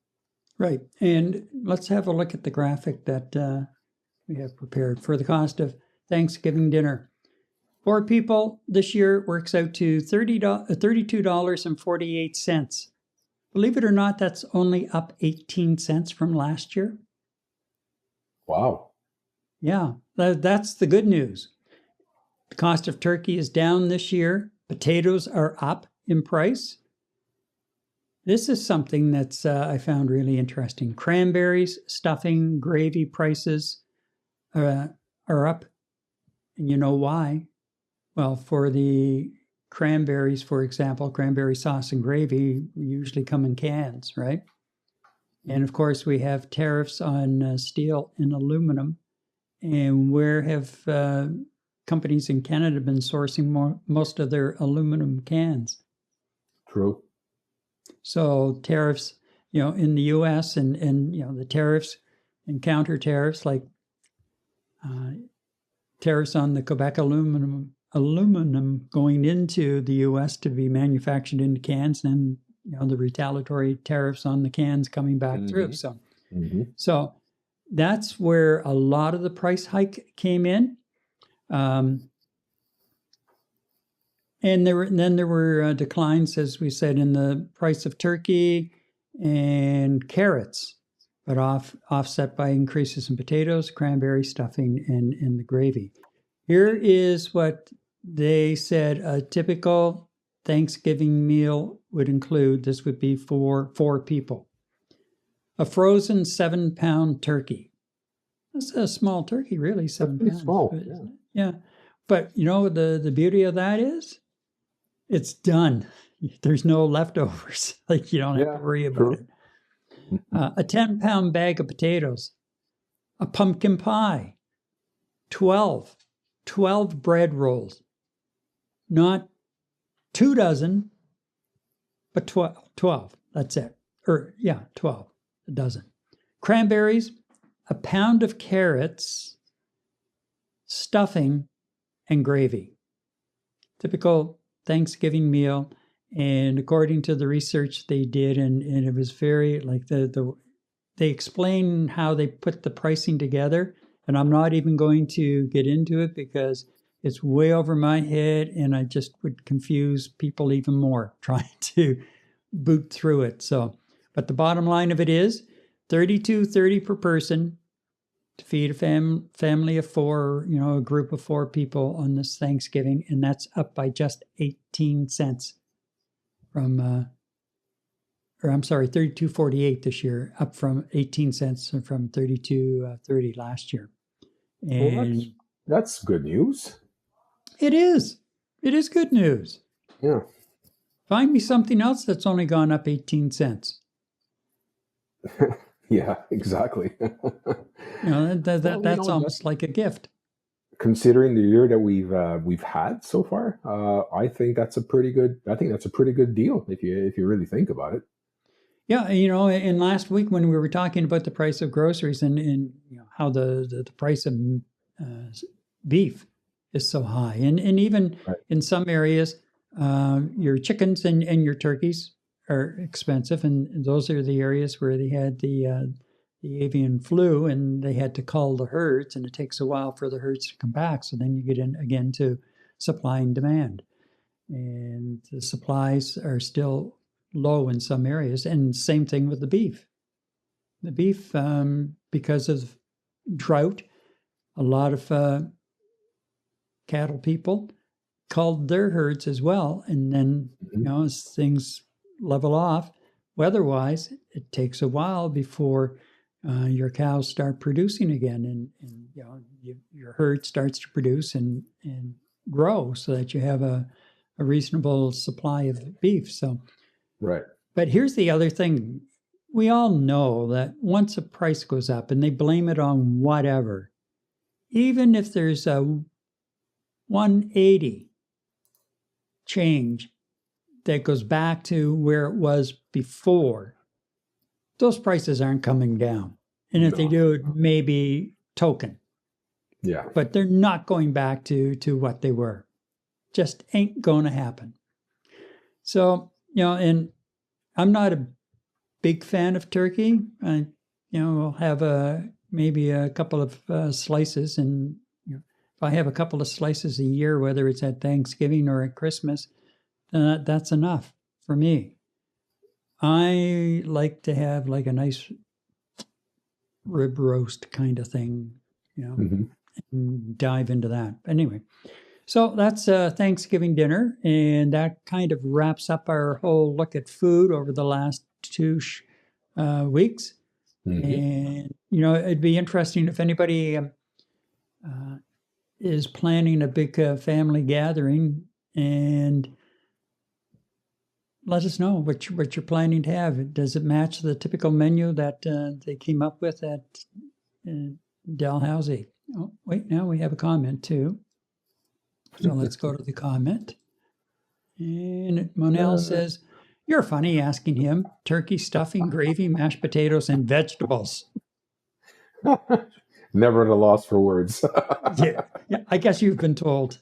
Right, and let's have a look at the graphic that we have prepared for the cost of Thanksgiving dinner. 4 people this year works out to $32.48. Believe it or not, that's only up 18 cents from last year. Wow. Yeah, that's the good news. The cost of turkey is down this year. Potatoes are up in price. This is something that's I found really interesting. Cranberries, stuffing, gravy prices are up. And you know why? Well, for the cranberries, for example, cranberry sauce and gravy usually come in cans, right? And of course, we have tariffs on steel and aluminum. And where have companies in Canada been sourcing most of their aluminum cans? True. So tariffs, in the U.S. and the tariffs and counter tariffs, like tariffs on the Quebec aluminum going into the U.S. to be manufactured into cans, and the retaliatory tariffs on the cans coming back through. So that's where a lot of the price hike came in. And there were declines, as we said, in the price of turkey and carrots, but offset by increases in potatoes, cranberry stuffing, and the gravy. Here is what they said a typical Thanksgiving meal would include. This would be for 4 people. A frozen 7-pound turkey, That's a small turkey, really, 7 pretty pounds. small, But, yeah. yeah. But you know, the beauty of that is it's done. There's no leftovers. Like you don't have to Yeah, worry about true. it. A 10-pound bag of potatoes, a pumpkin pie, 12 bread rolls, not 2 dozen, but 12. That's it. 12, a dozen. Cranberries, a pound of carrots, stuffing, and gravy. Typical Thanksgiving meal. And according to the research they did, and it was very like they explain how they put the pricing together. And I'm not even going to get into it because it's way over my head and I just would confuse people even more trying to boot through it. So, but the bottom line of it is $32.30 per person to feed a family of 4, a group of 4 people on this Thanksgiving, and that's up by just 18 cents from, or I'm sorry, $32.48 this year, up from 18 cents from $32.30 last year. Well, And that's good news. it is good news. Yeah. Find me something else that's only gone up 18 cents. Yeah, exactly. That's almost like a gift. Considering the year that we've had so far, I think that's a pretty good. I think that's a pretty good deal if you really think about it. Yeah, and last week when we were talking about the price of groceries and how the price of beef is so high, and even Right. in some areas, your chickens and your turkeys are expensive, and those are the areas where they had the avian flu, and they had to cull the herds, and it takes a while for the herds to come back. So then you get in again to supply and demand, and the supplies are still low in some areas, and same thing with the beef. The beef, because of drought, a lot of cattle people culled their herds as well, and then as things level off weather-wise, it takes a while before your cows start producing again, and your herd starts to produce and grow so that you have a reasonable supply of beef. So, Right. but here's the other thing: we all know that once a price goes up, and they blame it on whatever, even if there's a 180 change that goes back to where it was before, those prices aren't coming down. And if they do, it may be token. Yeah. But they're not going back to what they were. Just ain't going to happen. So, and I'm not a big fan of turkey. We'll have maybe a couple of slices. And if I have a couple of slices a year, whether it's at Thanksgiving or at Christmas, then that's enough for me. I like to have like a nice rib roast kind of thing, and dive into that. Anyway, so that's Thanksgiving dinner, and that kind of wraps up our whole look at food over the last 2 weeks. And, it'd be interesting if anybody is planning a big family gathering, and let us know what you're planning to have. Does it match the typical menu that they came up with at Dalhousie? Oh, wait, now we have a comment too. So let's go to the comment. And Monel says, "You're funny asking him turkey, stuffing, gravy, mashed potatoes, and vegetables." Never at a loss for words. Yeah, I guess you've been told.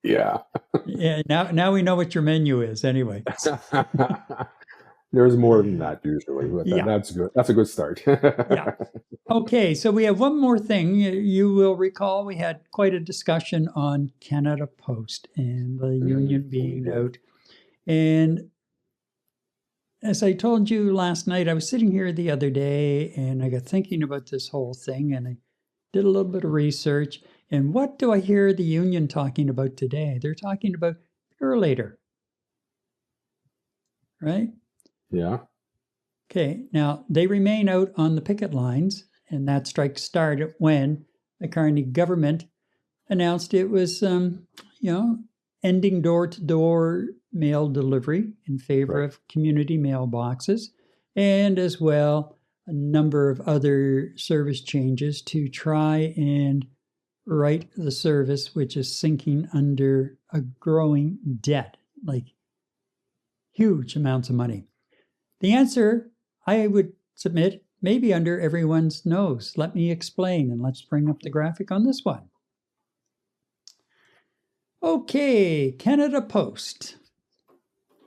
Yeah. Yeah. Now we know what your menu is. Anyway. There's more than that usually, but Yeah. That's good. That's a good start. Yeah. Okay, so we have one more thing. You will recall we had quite a discussion on Canada Post and the union being out. And as I told you last night, I was sitting here the other day and I got thinking about this whole thing, and I did a little bit of research. And what do I hear the union talking about today? They're talking about Purolator, right? Yeah. Okay, now they remain out on the picket lines, And that strike started when the Carney government announced it was, ending door-to-door mail delivery in favor of community mailboxes, and as well a number of other service changes to try and right the service, which is sinking under a growing debt, like huge amounts of money. The answer, I would submit, may be under everyone's nose. Let me explain, and let's bring up the graphic on this one. Okay, Canada Post.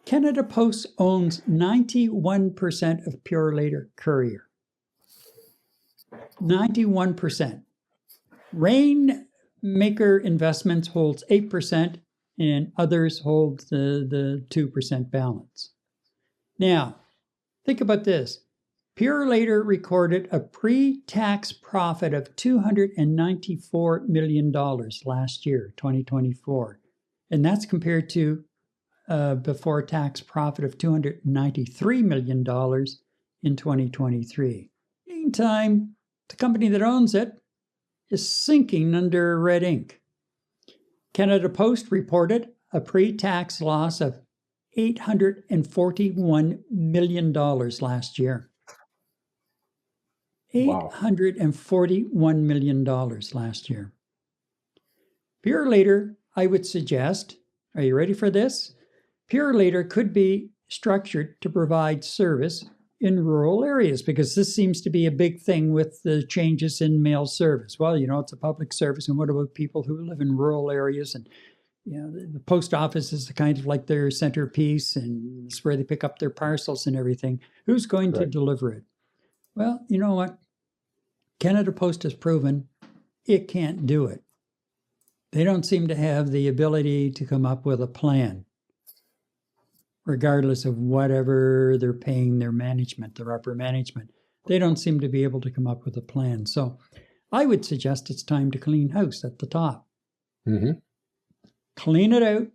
Canada Post owns 91% of Purolator Courier. 91%. Rainmaker Investments holds 8%, and others hold the 2% balance. Now, think about this. Purolator recorded a pre-tax profit of $294 million last year, 2024. And that's compared to before-tax profit of $293 million in 2023. Meantime, the company that owns it is sinking under red ink. Canada Post reported a pre-tax loss of $841 million last year. $841 million last year. Purolator, I would suggest, are you ready for this? Purolator could be structured to provide service in rural areas, because this seems to be a big thing with the changes in mail service. Well, it's a public service, and what about people who live in rural areas? And the post office is kind of like their centerpiece, and it's where they pick up their parcels and everything. Who's going to deliver it? Well, you know what? Canada Post has proven it can't do it. They don't seem to have the ability to come up with a plan, regardless of whatever they're paying their management, their upper management. They don't seem to be able to come up with a plan. So I would suggest it's time to clean house at the top. Mm-hmm. Clean it out.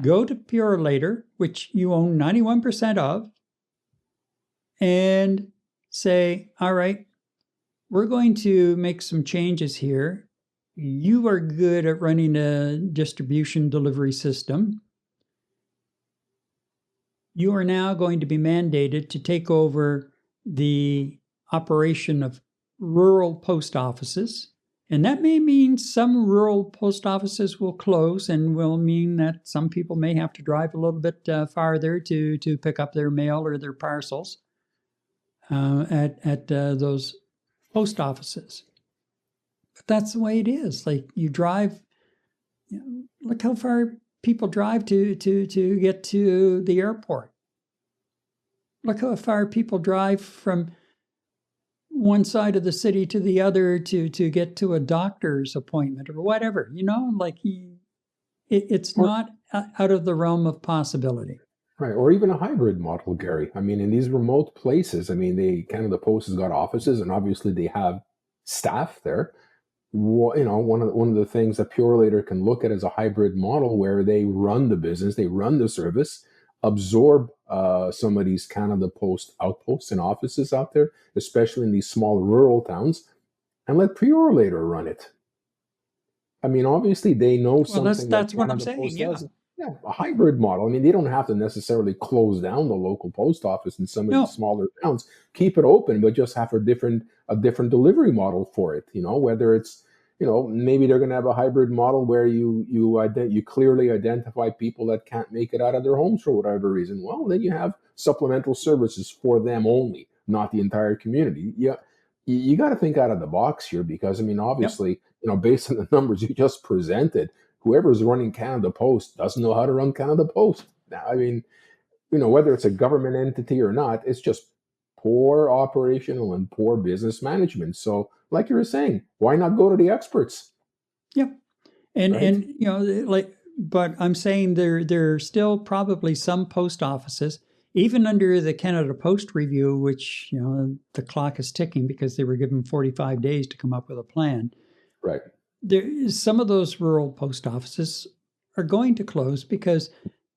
Go to Purolator, which you own 91% of, and say, all right, we're going to make some changes here. You are good at running a distribution delivery system. You are now going to be mandated to take over the operation of rural post offices. And that may mean some rural post offices will close, and will mean that some people may have to drive a little bit farther to pick up their mail or their parcels at those post offices. But that's the way it is. Like, you drive, look how far people drive to get to the airport. Look how far people drive from one side of the city to the other to get to a doctor's appointment or whatever. It's not out of the realm of possibility. Right, or even a hybrid model, Gary. I mean, in these remote places, Canada Post has got offices, and obviously they have staff there. One of the things that Purolator can look at is a hybrid model where they run the business, they run the service, absorb some of these Canada Post outposts and offices out there, especially in these small rural towns, and let Purolator run it. I mean, obviously they know something. That's what I'm saying. Yeah, a hybrid model. I mean, they don't have to necessarily close down the local post office in some of the smaller towns. Keep it open, but just have a different delivery model for it. Whether it's, maybe they're going to have a hybrid model where you clearly identify people that can't make it out of their homes for whatever reason. Well, then you have supplemental services for them only, not the entire community. Yeah, you got to think out of the box here, because obviously, based on the numbers you just presented, whoever's running Canada Post doesn't know how to run Canada Post. Whether it's a government entity or not, it's just poor operational and poor business management. So, like you were saying, why not go to the experts? Yep. But I'm saying there are still probably some post offices, even under the Canada Post review, which, the clock is ticking because they were given 45 days to come up with a plan. Right. Some of those rural post offices are going to close because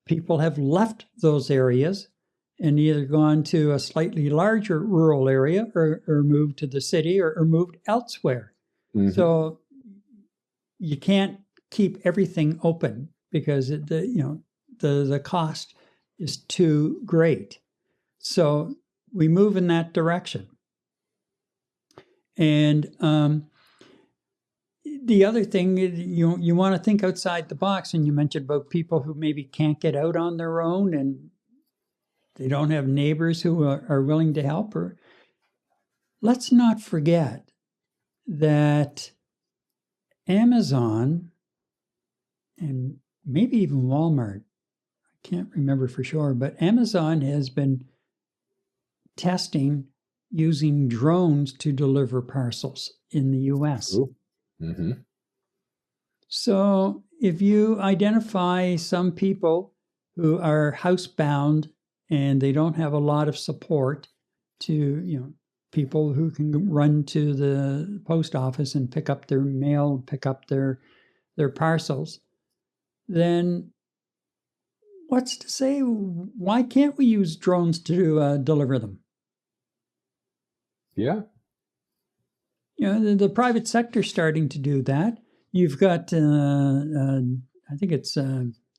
people have left those areas and either gone to a slightly larger rural area or moved to the city or moved elsewhere. Mm-hmm. So you can't keep everything open because the cost is too great. So we move in that direction. And the other thing, you want to think outside the box, and you mentioned about people who maybe can't get out on their own and they don't have neighbors who are willing to help. Or let's not forget that Amazon and maybe even Walmart, I can't remember for sure, but Amazon has been testing using drones to deliver parcels in the US. Mm-hmm. So if you identify some people who are housebound and they don't have a lot of support to, people who can run to the post office and pick up their mail, pick up their parcels, then what's to say why can't we use drones to deliver them? Yeah. The private sector's starting to do that. You've got, I think it's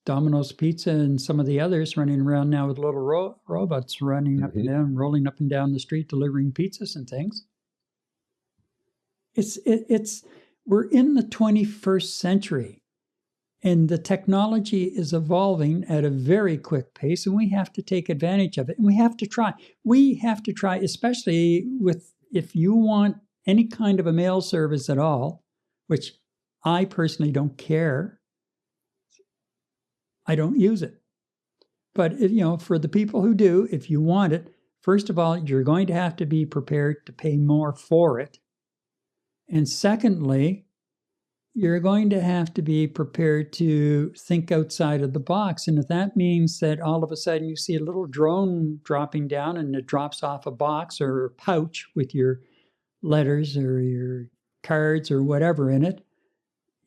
Domino's Pizza and some of the others running around now with little robots running up and down, rolling up and down the street, delivering pizzas and things. We're in the 21st century, and the technology is evolving at a very quick pace, and we have to take advantage of it. And we have to try. We have to try, especially if you want any kind of a mail service at all, which I personally don't care. I don't use it. But for the people who do, if you want it, first of all, you're going to have to be prepared to pay more for it. And secondly, you're going to have to be prepared to think outside of the box. And if that means that all of a sudden you see a little drone dropping down and it drops off a box or a pouch with your letters or your cards or whatever in it,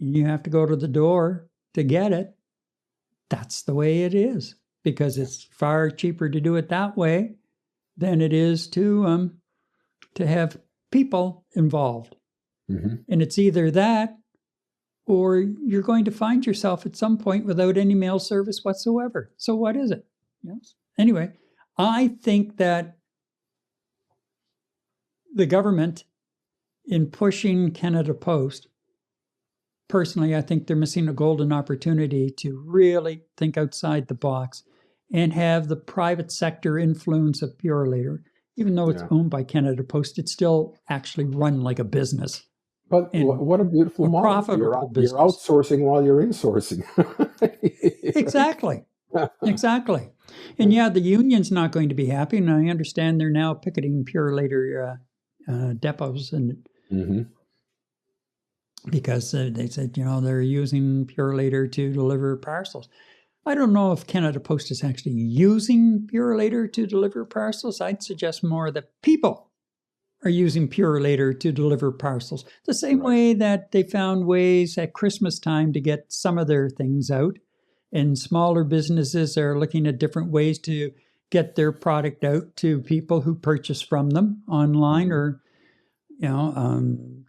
you have to go to the door to get it. That's the way it is, because it's far cheaper to do it that way than it is to have people involved. Mm-hmm. And it's either that or you're going to find yourself at some point without any mail service whatsoever. So what is it? Yes. Anyway, I think that the government, in pushing Canada Post, personally, I think they're missing a golden opportunity to really think outside the box and have the private sector influence of Purolator. Even though it's owned by Canada Post, it's still actually run like a business. But what a beautiful model. Profitable business. You're outsourcing while you're insourcing. Exactly. Exactly. And the union's not going to be happy. And I understand they're now picketing Purolator depots and because they said, they're using Purolator to deliver parcels. I don't know if Canada Post is actually using Purolator to deliver parcels. I'd suggest more that people are using Purolator to deliver parcels. The same way that they found ways at Christmas time to get some of their things out. And smaller businesses are looking at different ways to get their product out to people who purchase from them online or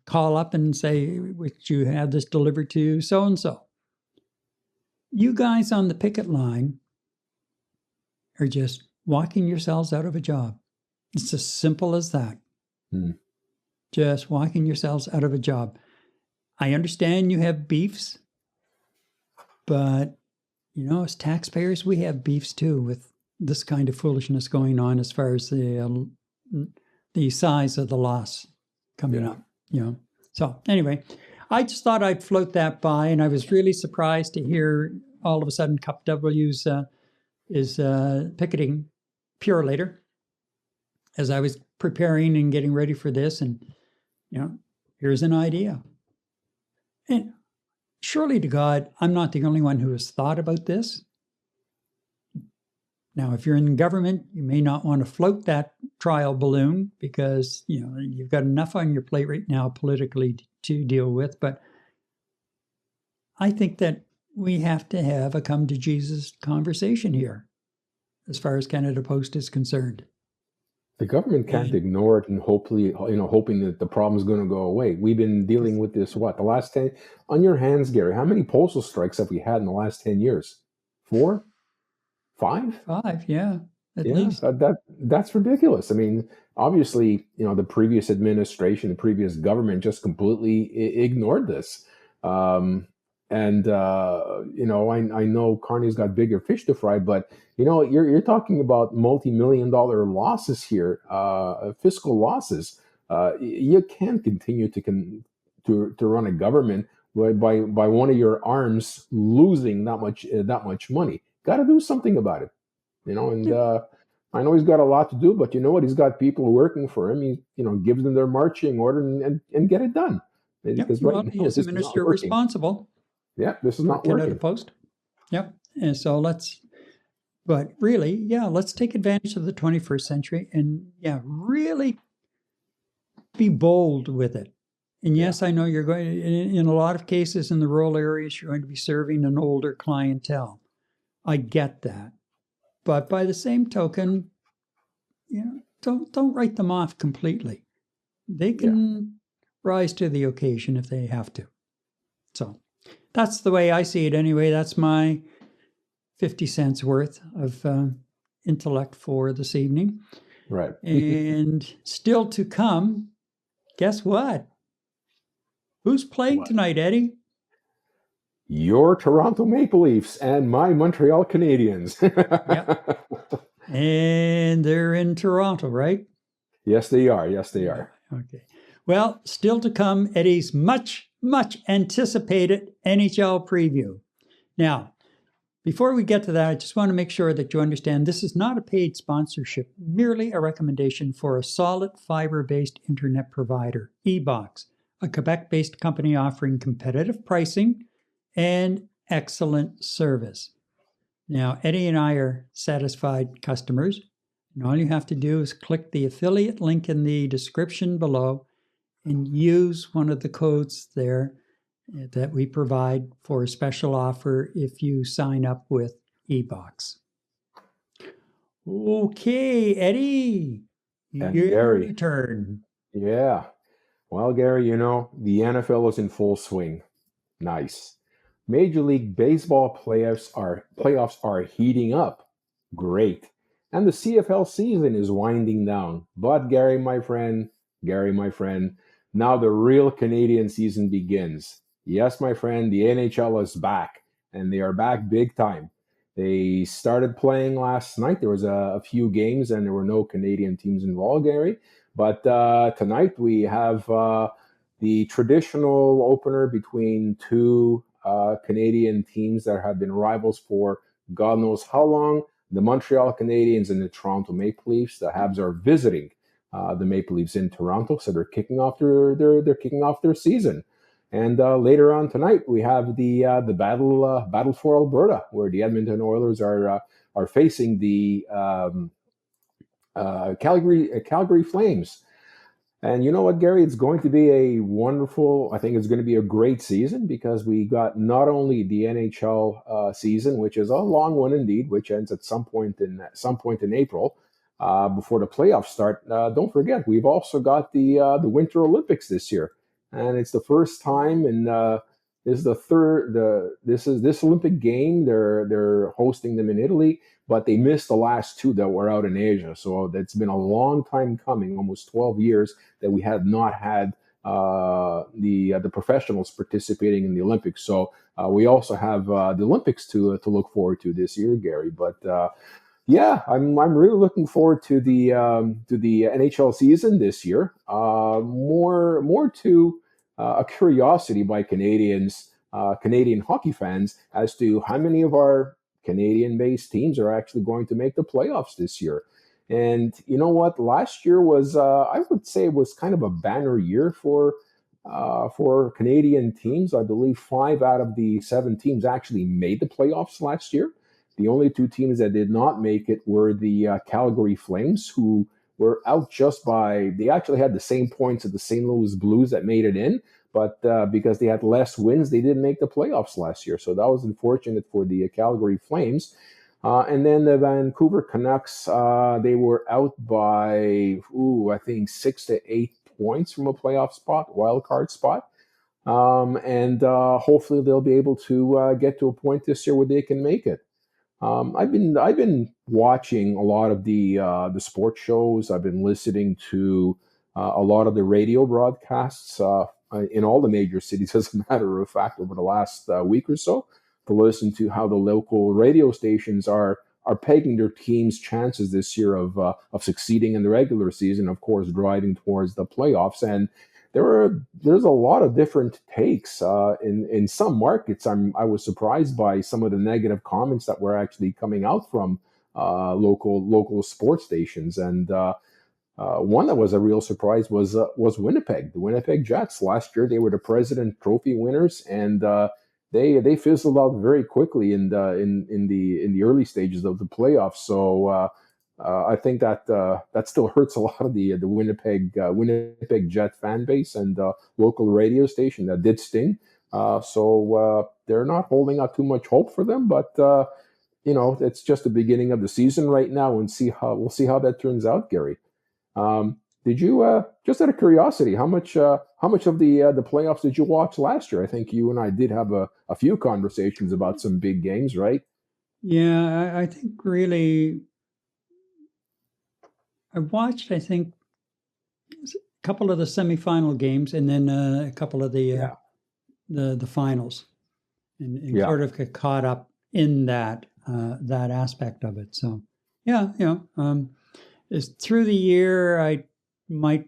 call up and say, would you have this delivered to so-and-so? You guys on the picket line are just walking yourselves out of a job. It's as simple as that. Just walking yourselves out of a job. I understand you have beefs, but, as taxpayers, we have beefs too with this kind of foolishness going on as far as the size of the loss coming up, So anyway, I just thought I'd float that by, and I was really surprised to hear all of a sudden Cup W's is picketing Purolator as I was preparing and getting ready for this, and here's an idea. And surely to God, I'm not the only one who has thought about this. Now, if you're in government, you may not want to float that trial balloon because, you've got enough on your plate right now politically to deal with. But I think that we have to have a come to Jesus conversation here. as far as Canada Post is concerned. The government can't ignore it and hopefully, hoping that the problem is going to go away. We've been dealing with this, the last 10, on your hands, Gary, how many postal strikes have we had in the last 10 years? 4? 5? 5, yeah, at Yeah, least. that's ridiculous. I mean, obviously, the previous administration, the previous government just completely ignored this. I know Carney's got bigger fish to fry, but you're talking about multi-million-dollar losses here, fiscal losses. You can't continue to run a government by one of your arms losing that much money. Got to do something about it. And I know he's got a lot to do, but you know what? He's got people working for him. He, gives them their marching order and get it done. Because well, right now, he is this the is not minister working. responsible. Yeah, this is not Canada working. Post. Yep. And so but really, let's take advantage of the 21st century and really be bold with it. And yes, I know you're going in a lot of cases in the rural areas, you're going to be serving an older clientele. I get that. But by the same token, don't write them off completely. They can rise to the occasion if they have to. So that's the way I see it anyway. That's my 50 cents worth of intellect for this evening. Right. And still to come, guess what? Who's playing tonight, Eddie? Your Toronto Maple Leafs and my Montreal Canadiens. Yep. And they're in Toronto, right? Yes, they are. Yes, they are. Okay. Well, still to come, Eddie's much, much anticipated NHL preview. Now, before we get to that, I just want to make sure that you understand this is not a paid sponsorship, merely a recommendation for a solid fiber-based internet provider, Ebox, a Quebec-based company offering competitive pricing and excellent service. Now, Eddie and I are satisfied customers, and all you have to do is click the affiliate link in the description below and use one of the codes there that we provide for a special offer if you sign up with Ebox. Okay, Eddie, your turn. Yeah. Well, Gary, the NFL is in full swing. Nice. Major League Baseball playoffs are heating up. Great. And the CFL season is winding down. But Gary, my friend, now the real Canadian season begins. Yes, my friend, the NHL is back, and they are back big time. They started playing last night. There was a few games, and there were no Canadian teams involved, Gary. But tonight we have the traditional opener between two Canadian teams that have been rivals for God knows how long. The Montreal Canadiens and the Toronto Maple Leafs. The Habs are visiting the Maple Leafs in Toronto, so they're kicking off their season. And later on tonight, we have the battle for Alberta, where the Edmonton Oilers are facing the Calgary Flames. And you know what, Gary? It's going to be I think it's going to be a great season because we got not only the NHL season, which is a long one indeed, which ends at some point in April before the playoffs start. Don't forget, we've also got the Winter Olympics this year, and it's the first time this is this Olympic game. They're hosting them in Italy, but they missed the last two that were out in Asia. So it's been a long time coming, almost 12 years, that we had not had the professionals participating in the Olympics. So we also have the Olympics to look forward to this year, Gary. But I'm really looking forward to the NHL season this year. More to a curiosity by Canadian hockey fans as to how many of our Canadian-based teams are actually going to make the playoffs this year. And you know what? Last year was, I would say, was kind of a banner year for Canadian teams. I believe 5 out of the 7 teams actually made the playoffs last year. The only 2 teams that did not make it were the Calgary Flames, who were out they actually had the same points as the St. Louis Blues that made it in, but because they had less wins, they didn't make the playoffs last year. So that was unfortunate for the Calgary Flames. And then the Vancouver Canucks, they were out by, I think 6 to 8 points from a playoff spot, wild card spot. And hopefully they'll be able to get to a point this year where they can make it. I've been watching a lot of the sports shows. I've been listening to a lot of the radio broadcasts in all the major cities, as a matter of fact, over the last week or so, to listen to how the local radio stations are pegging their team's chances this year of succeeding in the regular season, of course, driving towards the playoffs. And there's a lot of different takes in some markets. I was surprised by some of the negative comments that were actually coming out from local sports stations. And one that was a real surprise was Winnipeg. The Winnipeg Jets last year, they were the President Trophy winners, and they fizzled out very quickly in the early stages of the playoffs. So I think that still hurts a lot of the Winnipeg Jet fan base and local radio station. That did sting. So they're not holding out too much hope for them, but it's just the beginning of the season right now, and we'll see how that turns out, Gary. Did you just out of curiosity, how much of the playoffs did you watch last year? I think you and I did have a few conversations about some big games, right? Yeah, I think really I watched, I think, a couple of the semifinal games and then a couple of the finals, and sort of get caught up in that aspect of it. So through the year I might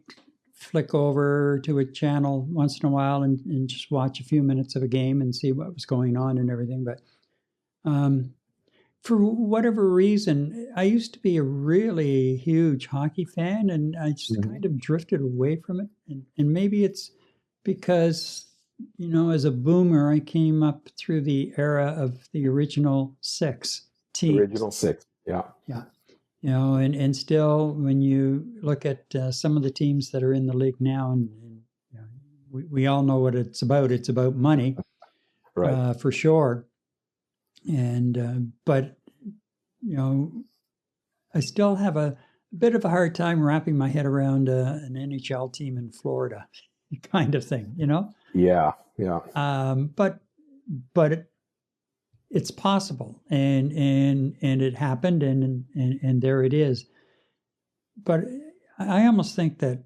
flick over to a channel once in a while and just watch a few minutes of a game and see what was going on and everything. But for whatever reason, I used to be a really huge hockey fan, and I just kind of drifted away from it. And maybe it's because, as a boomer, I came up through the era of the original 6 teams. Original 6, yeah. Yeah. And still, when you look at some of the teams that are in the league now, and we all know what it's about money, right? For sure. And but I still have a bit of a hard time wrapping my head around an NHL team in Florida, kind of thing. Yeah. But it's possible, and it happened, and there it is. But I almost think that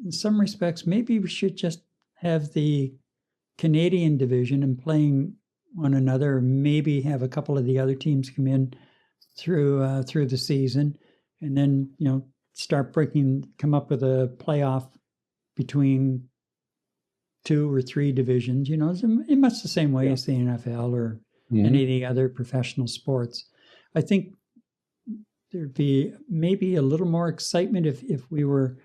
in some respects, maybe we should just have the Canadian division and playing one another, maybe have a couple of the other teams come in through the season, and then come up with a playoff between 2 or 3 divisions. In much the same way as the NFL or any of the other professional sports. I think there'd be maybe a little more excitement if we were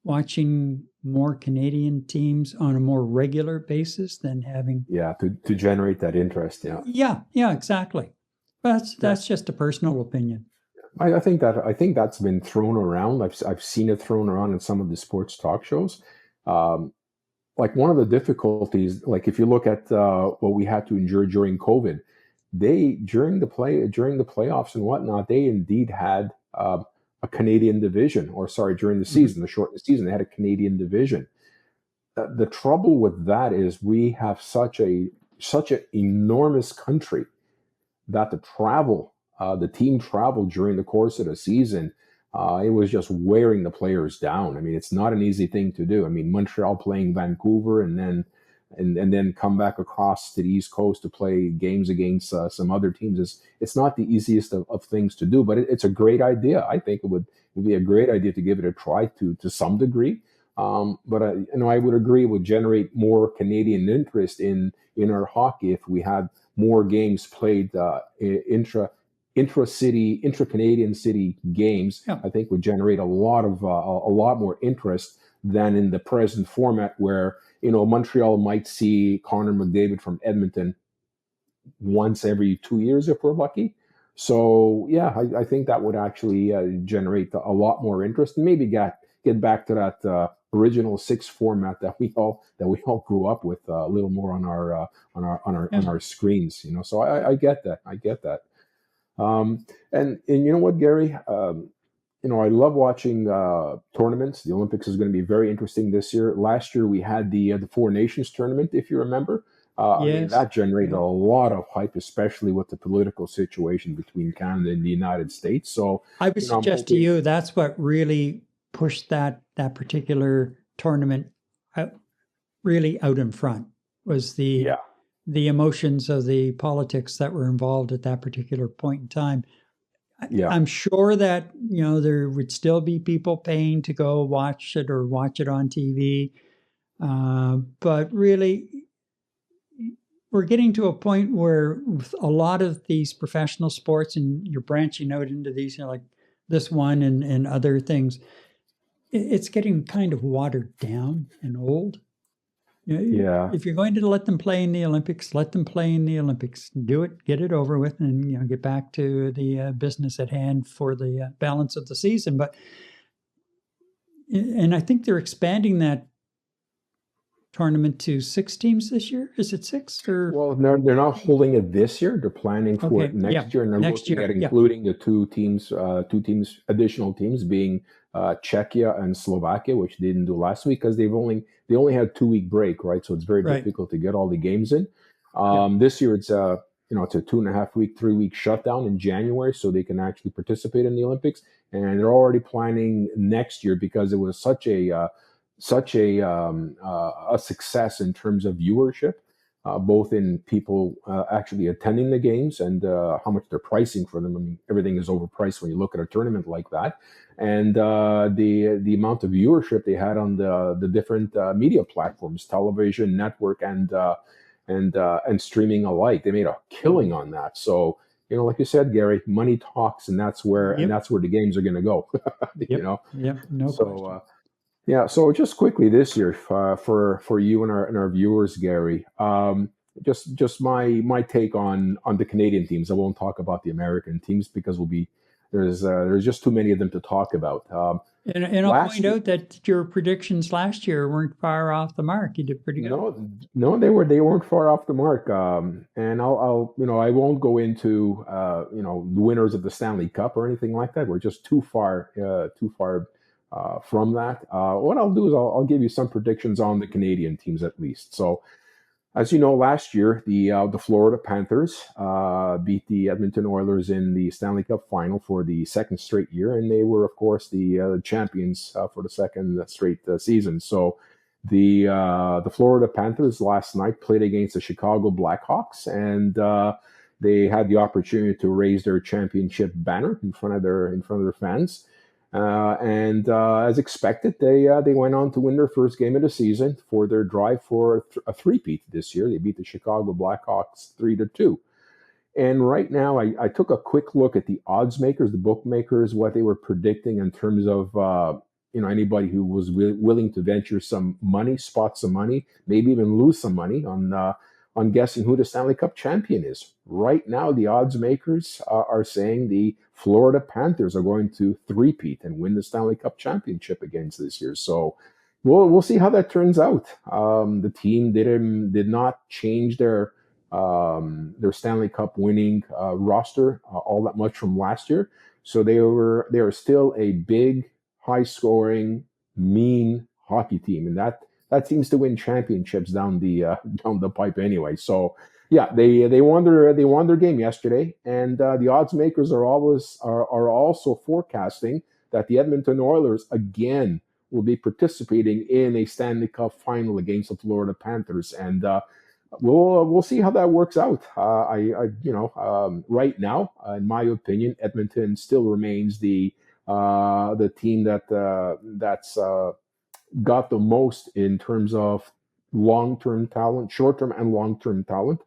watching more Canadian teams on a more regular basis than having to generate that interest. Yeah, exactly. That's just a personal opinion. I think that's been thrown around. I've seen it thrown around in some of the sports talk shows. Like one of the difficulties, like if you look at what we had to endure during COVID, during the playoffs and whatnot, they indeed had a Canadian division, during the season, the shortened season, they had a Canadian division. The trouble with that is we have such an enormous country that the team traveled during the course of the season. It was just wearing the players down. I mean, it's not an easy thing to do. I mean, Montreal playing Vancouver and then come back across to the East Coast to play games against some other teams. It's not the easiest of things to do, but it's a great idea. I think it would be a great idea to give it a try to some degree. But I would agree it would generate more Canadian interest in our hockey if we had more games played intra-Canadian city games. I think would generate a lot more interest than in the present format where Montreal might see Connor McDavid from Edmonton once every 2 years if we're lucky. So I think that would actually generate a lot more interest and maybe get back to that original six format that we all grew up with, a little more on our screens. So I get that. I get that. And you know what, Gary? I love watching tournaments. The Olympics is going to be very interesting this year. Last year we had the Four Nations tournament, if you remember. I mean, Yes. that generated Yeah. a lot of hype, especially with the political situation between Canada and the United States. So, I would I'm suggest to hoping. you that's what really pushed that particular tournament out, really out in front, was the Yeah, emotions of the politics that were involved at that particular point in time. yeah, I'm sure that there would still be people paying to go watch it or watch it on TV, but really, we're getting to a point where with a lot of these professional sports, and you're branching out into these, like this one and other things, it's getting kind of watered down and old. yeah. If you're going to let them play in the Olympics, let them play in the Olympics. Do it, get it over with, and get back to the business at hand for the balance of the season. And I think they're expanding that tournament to 6 teams this year. Is it six or? Well, they're not holding it this year. They're planning for it Okay, yeah, next year, and they're next looking year, at yeah, including the additional teams being Czechia and Slovakia, which they didn't do last week because they only had 2 week break, right? So it's very right, difficult to get all the games in. yeah, This year it's it's a 2.5 week, 3 week shutdown in January, so they can actually participate in the Olympics, and they're already planning next year because it was such a success in terms of viewership, both in people actually attending the games and how much they're pricing for them. I mean, everything is overpriced when you look at a tournament like that, and the amount of viewership they had on the different media platforms, television, network, and streaming alike. They made a killing on that. So. Like you said, Gary, money talks, and that's where yep, the games are going to go. you yep, know, yep, no so question. yeah, so just quickly this year, for you and our viewers, Gary, just my take on the Canadian teams. I won't talk about the American teams because there's just too many of them to talk about. And I'll point Last year, out that your predictions last year weren't far off the mark. You did pretty good. no, they weren't far off the mark. And I won't go into the winners of the Stanley Cup or anything like that. We're just too far from that. What I'll do is I'll give you some predictions on the Canadian teams at least. So, as you know, last year the Florida Panthers beat the Edmonton Oilers in the Stanley Cup final for the second straight year, and they were, of course, the champions for the second straight season. So, the Florida Panthers last night played against the Chicago Blackhawks, and they had the opportunity to raise their championship banner in front of their fans. And as expected, they went on to win their first game of the season for their drive for a three-peat this year. They beat the Chicago Blackhawks 3-2. And right now, I took a quick look at the odds makers, the bookmakers, what they were predicting in terms of anybody who was willing to venture some money, spot some money, maybe even lose some money on guessing who the Stanley Cup champion is. Right now, the odds makers are saying the Florida Panthers are going to three-peat and win the Stanley Cup championship against this year. So we'll see how that turns out. The team did not change their Stanley Cup winning roster all that much from last year. So they are still a big, high scoring, mean hockey team, and that seems to win championships down the pipe anyway. So yeah, they won their game yesterday, and the odds makers are also forecasting that the Edmonton Oilers again will be participating in a Stanley Cup final against the Florida Panthers, and we'll see how that works out. Right now, in my opinion, Edmonton still remains the team that's got the most in terms of long-term talent, short-term and long-term talent,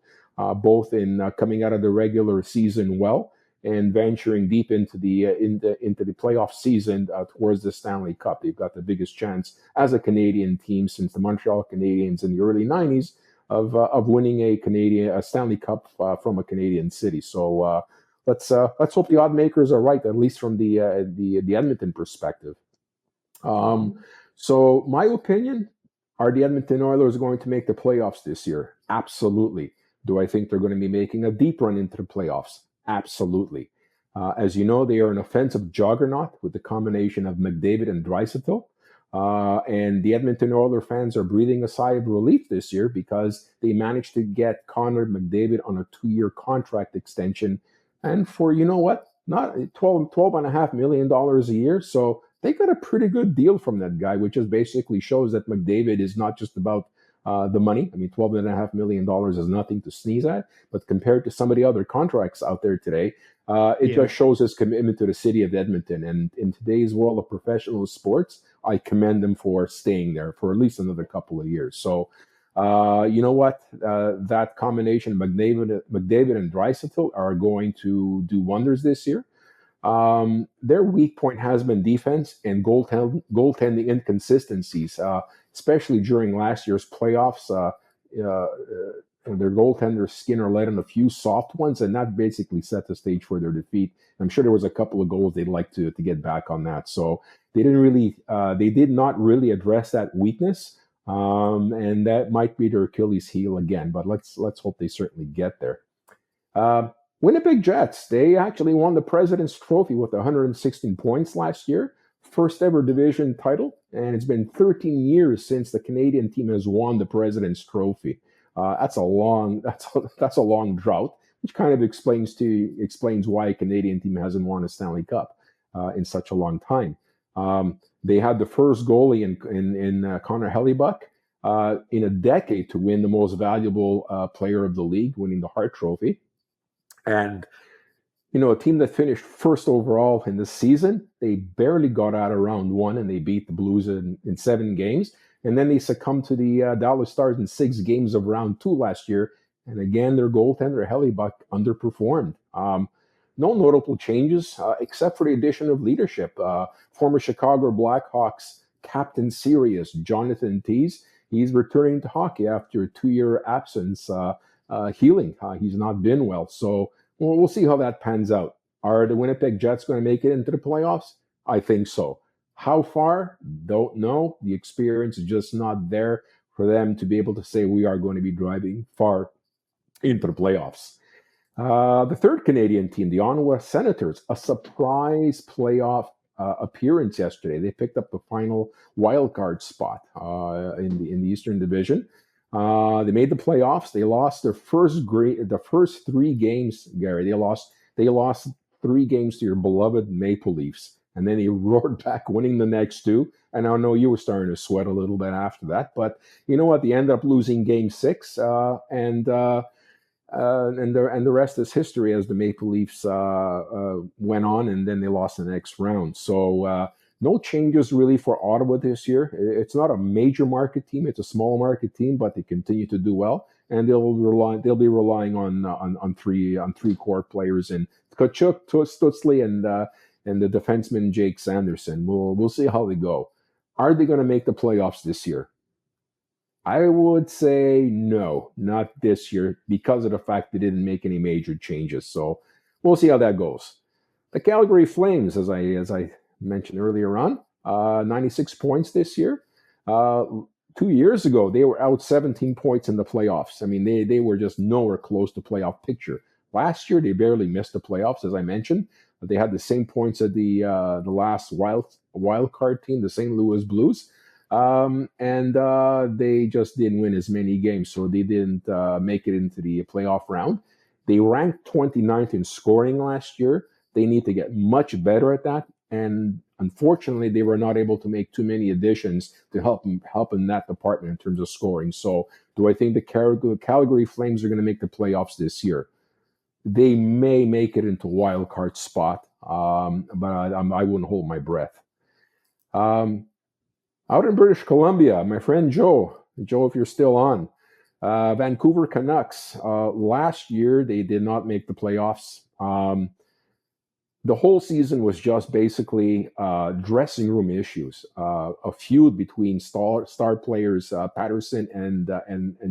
both in coming out of the regular season well and venturing deep into the playoff season towards the Stanley Cup. They've got the biggest chance as a Canadian team since the Montreal Canadiens in the early '90s of winning a Stanley Cup from a Canadian city. So let's hope the odd makers are right, at least from the Edmonton perspective. Um, So, my opinion, are the Edmonton Oilers going to make the playoffs this year? Absolutely. Do I think they're going to be making a deep run into the playoffs? Absolutely. As you know, they are an offensive juggernaut with the combination of McDavid and Draisaitl. And the Edmonton Oilers fans are breathing a sigh of relief this year because they managed to get Connor McDavid on a 2-year contract extension. And for, you know what, not $12.5 million a year. So they got a pretty good deal from that guy, which just basically shows that McDavid is not just about the money. I mean, $12.5 million is nothing to sneeze at, but compared to some of the other contracts out there today, it Yeah. just shows his commitment to the city of Edmonton. And in today's world of professional sports, I commend him for staying there for at least another couple of years. So, you know what? That combination, McDavid and Draisaitl, are going to do wonders this year. Their weak point has been defense and goaltending inconsistencies, especially during last year's playoffs. Their goaltender Skinner let in a few soft ones, and that basically set the stage for their defeat. I'm sure there was a couple of goals they'd like to get back on that. So they did not really address that weakness, and that might be their Achilles heel again. But let's hope they certainly get there. Uh, Winnipeg Jets, they actually won the President's Trophy with 116 points last year, first ever division title, and it's been 13 years since the Canadian team has won the President's Trophy. That's a long drought, which kind of explains why a Canadian team hasn't won a Stanley Cup in such a long time. They had the first goalie in Connor Hellebuck in a decade to win the most valuable player of the league, winning the Hart Trophy. And, you know, a team that finished first overall in the season, they barely got out of round one and they beat the Blues in 7 games. And then they succumbed to the Dallas Stars in 6 games of round 2 last year. And again, their goaltender, Hellebuck, underperformed. No notable changes except for the addition of leadership. Former Chicago Blackhawks captain Sirius, Jonathan Toews, he's returning to hockey after a 2-year absence. Healing. He's not been well. So we'll see how that pans out. Are the Winnipeg Jets going to make it into the playoffs? I think so. How far? Don't know. The experience is just not there for them to be able to say we are going to be driving far into the playoffs. The third Canadian team, the Ottawa Senators, a surprise playoff appearance yesterday. They picked up the final wild card spot in the Eastern Division. They made the playoffs. They lost the first 3 games, Gary. They lost 3 games to your beloved Maple Leafs, and then they roared back, winning the next 2. And I know you were starting to sweat a little bit after that, but you know what? They ended up losing Game 6, and the rest is history as the Maple Leafs went on, and then they lost the next round. So no changes really for Ottawa this year. It's not a major market team; it's a small market team, but they continue to do well, and they'll be relying on three core players in Tkachuk, Stutzley, and the defenseman Jake Sanderson. We'll see how they go. Are they going to make the playoffs this year? I would say no, not this year, because of the fact they didn't make any major changes. So we'll see how that goes. The Calgary Flames, as I mentioned earlier on, 96 points this year. 2 years ago, they were out 17 points in the playoffs. I mean, they were just nowhere close to playoff picture. Last year, they barely missed the playoffs, as I mentioned. But they had the same points as the last wild card team, the St. Louis Blues. And they just didn't win as many games, so they didn't make it into the playoff round. They ranked 29th in scoring last year. They need to get much better at that, and unfortunately, they were not able to make too many additions to help in that department in terms of scoring. So, do I think the Calgary Flames are going to make the playoffs this year? They may make it into wild card spot, but I wouldn't hold my breath. Out in British Columbia, my friend Joe, if you're still on, Vancouver Canucks. Last year, they did not make the playoffs. The whole season was just basically dressing room issues, a feud between star players Patterson and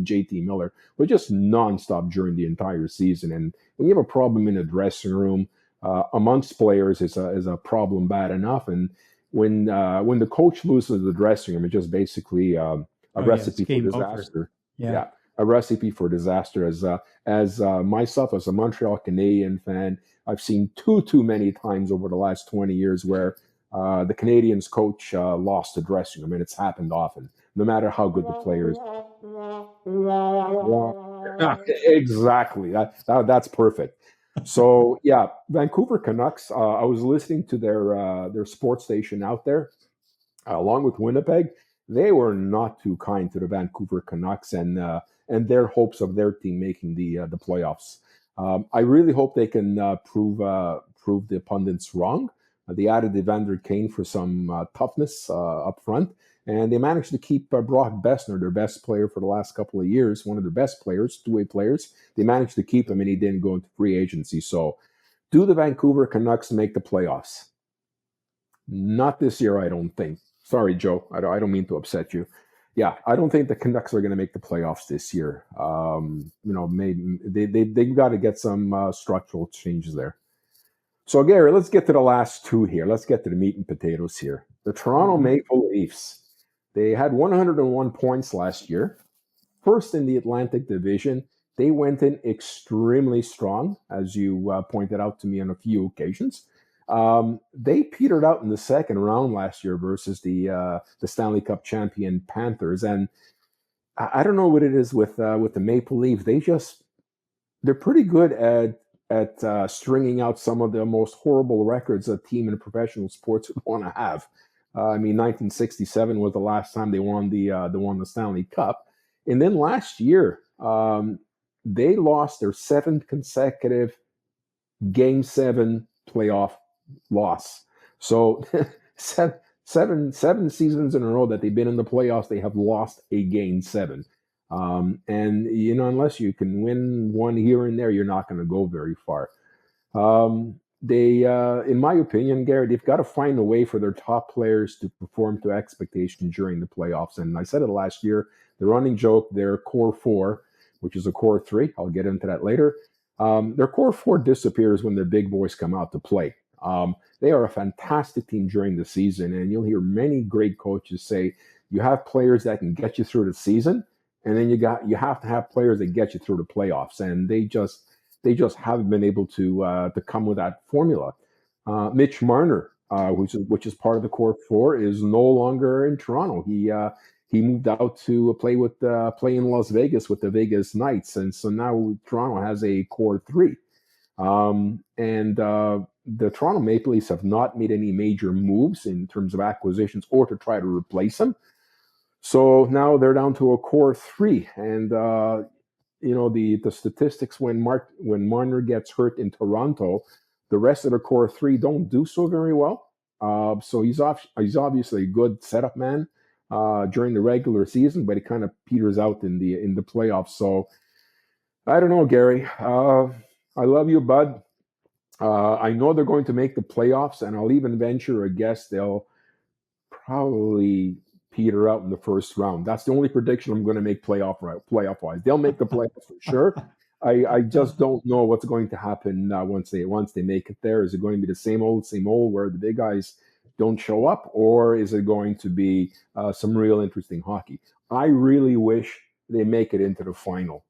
JT Miller was just nonstop during the entire season. And when you have a problem in a dressing room amongst players, is a problem bad enough. And when the coach loses the dressing room, it's just basically a It's recipe for game over. disaster. Yeah. A recipe for disaster. As myself, as a Montreal Canadian fan, I've seen too many times over the last 20 years where the Canadians coach lost the dressing room, and it's happened often, no matter how good the players. Yeah, exactly. That's perfect. So yeah, Vancouver Canucks. I was listening to their sports station out there, along with Winnipeg. They were not too kind to the Vancouver Canucks and their hopes of their team making the playoffs. I really hope they can prove the pundits wrong. They added Evander Kane for some toughness up front, and they managed to keep Brock Besner, their best player for the last couple of years, one of their best players, two-way players. They managed to keep him, and he didn't go into free agency. So, do the Vancouver Canucks make the playoffs? Not this year, I don't think. Sorry, Joe. I don't mean to upset you. Yeah, I don't think the Canucks are going to make the playoffs this year. Maybe they've got to get some structural changes there. So, Gary, let's get to the last two here. Let's get to the meat and potatoes here. The Toronto Maple Leafs. They had 101 points last year, first in the Atlantic Division. They went in extremely strong, as you pointed out to me on a few occasions. They petered out in the second round last year versus the Stanley Cup champion Panthers, and I don't know what it is with the Maple Leafs. They're pretty good at stringing out some of the most horrible records a team in professional sports would want to have. 1967 was the last time they won the Stanley Cup, and then last year they lost their seventh consecutive Game 7 playoff loss. So seven seasons in a row that they've been in the playoffs, they have lost a Game 7. And unless you can win one here and there, you're not going to go very far. In my opinion, Gary, they've got to find a way for their top players to perform to expectation during the playoffs. And I said it last year, the running joke, their core four, which is a core three, I'll get into that later. Their core four disappears when the big boys come out to play. They are a fantastic team during the season, and you'll hear many great coaches say you have players that can get you through the season, and then you have to have players that get you through the playoffs, and they just haven't been able to come with that formula. Mitch Marner, which is part of the core four, is no longer in Toronto. He moved out to play in Las Vegas with the Vegas Knights, and so now Toronto has a core three. The Toronto Maple Leafs have not made any major moves in terms of acquisitions or to try to replace them. So now they're down to a core three, and the statistics when Marner gets hurt in Toronto, the rest of the core three don't do so very well. So he's obviously a good setup man during the regular season, but it kind of peters out in the playoffs. So I don't know, Gary. I love you, bud. I know they're going to make the playoffs, and I'll even venture a guess they'll probably peter out in the first round. That's the only prediction I'm going to make playoff wise. They'll make the playoffs for sure. I just don't know what's going to happen once they make it there. Is it going to be the same old where the big guys don't show up, or is it going to be some real interesting hockey? I really wish they make it into the final.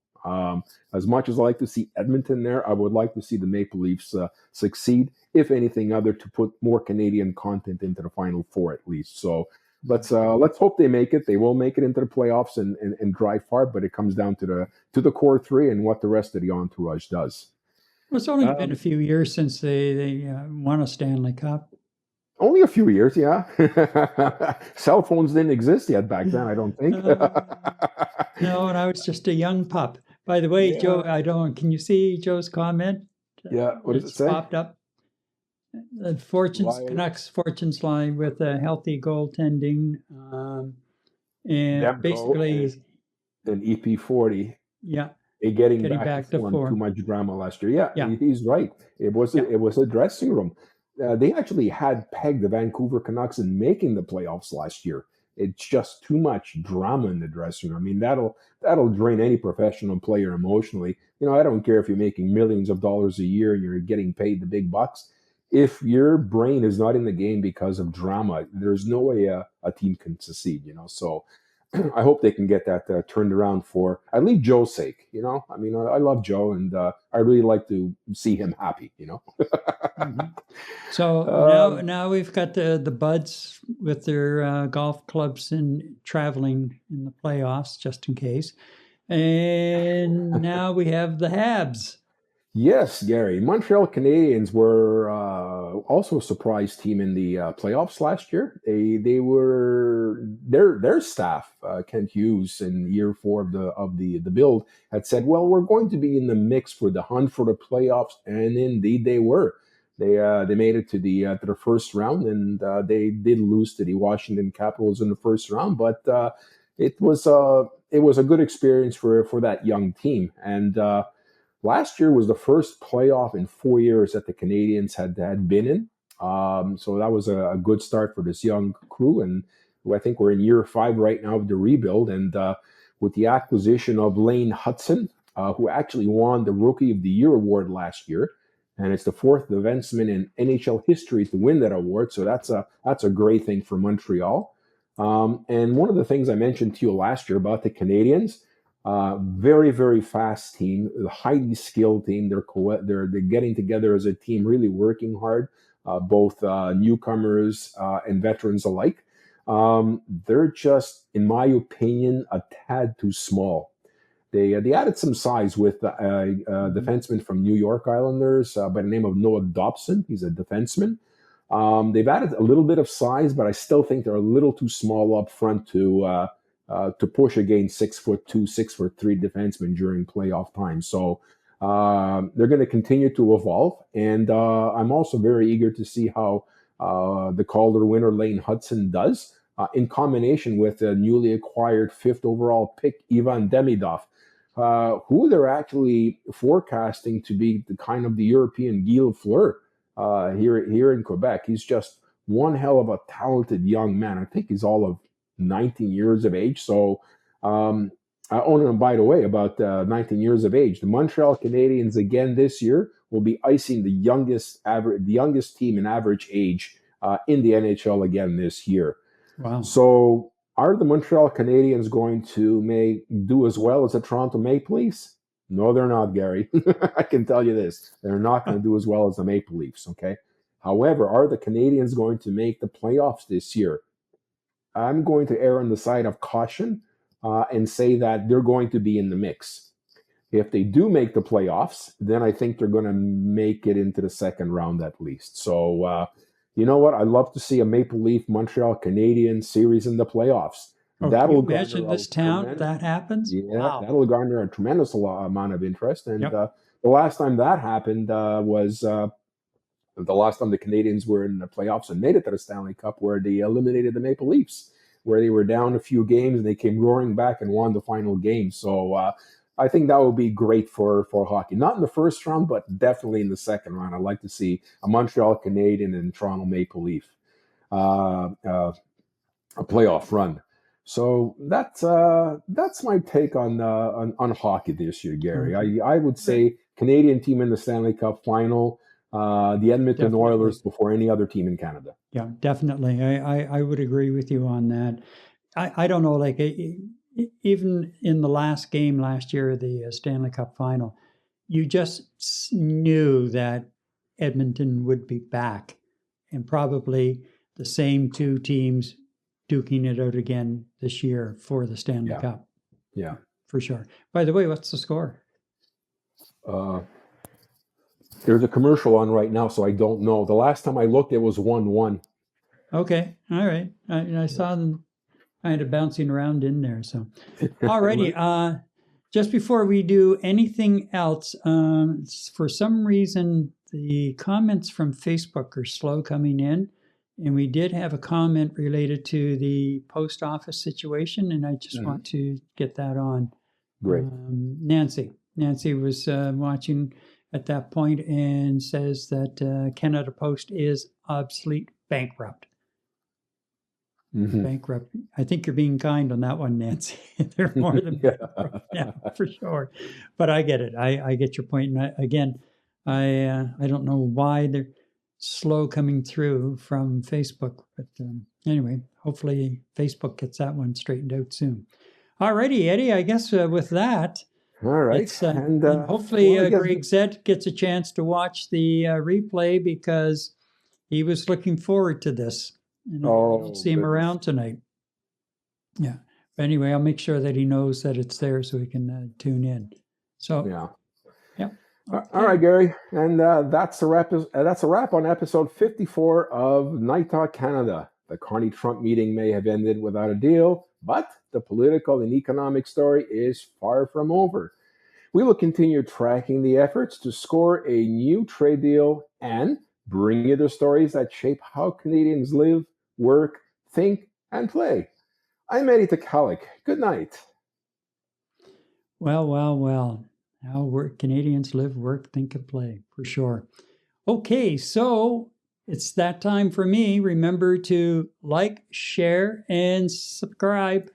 As much as I like to see Edmonton there, I would like to see the Maple Leafs succeed, if anything other, to put more Canadian content into the Final Four at least. So let's hope they make it. They will make it into the playoffs and drive far, but it comes down to the core three and what the rest of the entourage does. Well, it's only been a few years since they won a Stanley Cup. Only a few years, yeah. Cell phones didn't exist yet back then, I don't think. No, and I was just a young pup. By the way, Joe, can you see Joe's comment? Yeah, what does it say? Popped up. Canucks fortunes lie with a healthy goaltending, and basically an EP40. Yeah, getting back to form. Too much drama last year. Yeah. He's right. It was a dressing room. They actually had pegged the Vancouver Canucks in making the playoffs last year. It's just too much drama in the dressing room. I mean, that'll drain any professional player emotionally. I don't care if you're making millions of dollars a year and you're getting paid the big bucks. if your brain is not in the game because of drama, there's no way a team can succeed. So I hope they can get that turned around for at least Joe's sake. I mean, I love Joe, and I really like to see him happy. Mm-hmm. So now we've got the buds with their golf clubs and traveling in the playoffs, just in case. And now we have the Habs. Yes, Gary. Montreal Canadiens were also a surprise team in the playoffs last year. They were their staff, Kent Hughes, in year 4 of the build, had said, "Well, we're going to be in the mix for the hunt for the playoffs," and indeed they were. They made it to the first round, and they did lose to the Washington Capitals in the first round, but it was a good experience for that young team. And last year was the first playoff in 4 years that the Canadiens had been in. So that was a good start for this young crew. And I think we're in year 5 right now of the rebuild. And with the acquisition of Lane Hudson, who actually won the Rookie of the Year award last year. And it's the 4th defenseman in NHL history to win that award. So that's a great thing for Montreal. And one of the things I mentioned to you last year about the Canadiens, very, very fast team, a highly skilled team. They're getting together as a team, really working hard, both newcomers and veterans alike. They're just, in my opinion, a tad too small. They added some size with a defenseman from New York Islanders by the name of Noah Dobson. He's a defenseman. They've added a little bit of size, but I still think they're a little too small up front to push against 6'2", 6'3" defensemen during playoff time. So they're going to continue to evolve, and I'm also very eager to see how the Calder winner Lane Hudson does in combination with the newly acquired 5th overall pick Ivan Demidov, who they're actually forecasting to be the kind of the European Guy Lafleur here in Quebec. He's just one hell of a talented young man. I think he's all of 19 years of age. So, and by the way, about 19 years of age, the Montreal Canadiens again this year will be icing the youngest team in average age in the NHL again this year. Wow. So, are the Montreal Canadiens going to do as well as the Toronto Maple Leafs? No, they're not, Gary. I can tell you this. They're not going to do as well as the Maple Leafs, okay? However, are the Canadiens going to make the playoffs this year? I'm going to err on the side of caution and say that they're going to be in the mix. If they do make the playoffs, then I think they're going to make it into the second round at least. So, you know what? I'd love to see a Maple Leaf Montreal Canadiens series in the playoffs. That'll can you imagine this town that happens? Yeah, wow. That'll garner a tremendous amount of interest. And the last time that happened was the last time the Canadiens were in the playoffs and made it to the Stanley Cup, where they eliminated the Maple Leafs, where they were down a few games and they came roaring back and won the final game. So I think that would be great for hockey. Not in the first round, but definitely in the second round. I'd like to see a Montreal Canadiens and Toronto Maple Leaf a playoff run. So that's my take on hockey this year, Gary. Mm-hmm. I would say Canadian team in the Stanley Cup final. The Edmonton Oilers before any other team in Canada. Yeah, definitely. I would agree with you on that. I don't know, like even in the last game last year, the Stanley Cup final, you just knew that Edmonton would be back, and probably the same two teams duking it out again this year for the Stanley Cup. Yeah, for sure. By the way, what's the score? There's a commercial on right now, so I don't know. The last time I looked, it was 1-1. Okay. All right. I saw them kind of bouncing around in there. So, alrighty. Just before we do anything else, for some reason, the comments from Facebook are slow coming in. And we did have a comment related to the post office situation, and I just want to get that on. Great. Nancy was watching at that point and says that Canada Post is obsolete, bankrupt. Mm-hmm. Bankrupt. I think you're being kind on that one, Nancy. They're more than bankrupt. Yeah, for sure. But I get it. I get your point. And I don't know why they're slow coming through from Facebook. But anyway, hopefully Facebook gets that one straightened out soon. All righty, Eddie, I guess with that, All right. and hopefully well, Greg Zett gets a chance to watch the replay because he was looking forward to this. And I don't see him around tonight. Yeah. But anyway, I'll make sure that he knows that it's there so he can tune in. So, yeah. Okay. All right, Gary, and that's a wrap. That's a wrap on episode 54 of Night Talk Canada. The Carney-Trump meeting may have ended without a deal, but the political and economic story is far from over. We will continue tracking the efforts to score a new trade deal and bring you the stories that shape how Canadians live, work, think, and play. I'm Eddie Tekalik. Good night. Well. How Canadians live, work, think, and play, for sure. Okay, so it's that time for me. Remember to like, share, and subscribe,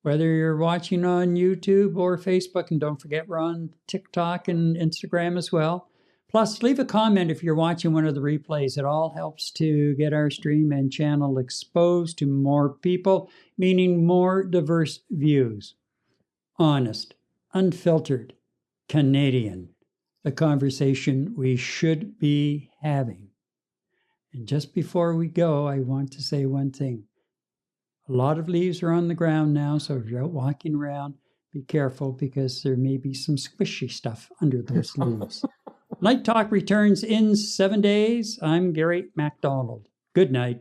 whether you're watching on YouTube or Facebook. And don't forget, we're on TikTok and Instagram as well. Plus, leave a comment if you're watching one of the replays. It all helps to get our stream and channel exposed to more people, meaning more diverse views. Honest, unfiltered, Canadian, the conversation we should be having. And just before we go, I want to say one thing. A lot of leaves are on the ground now, so if you're out walking around, be careful because there may be some squishy stuff under those leaves. Night Talk returns in 7 days. I'm Gary MacDonald. Good night.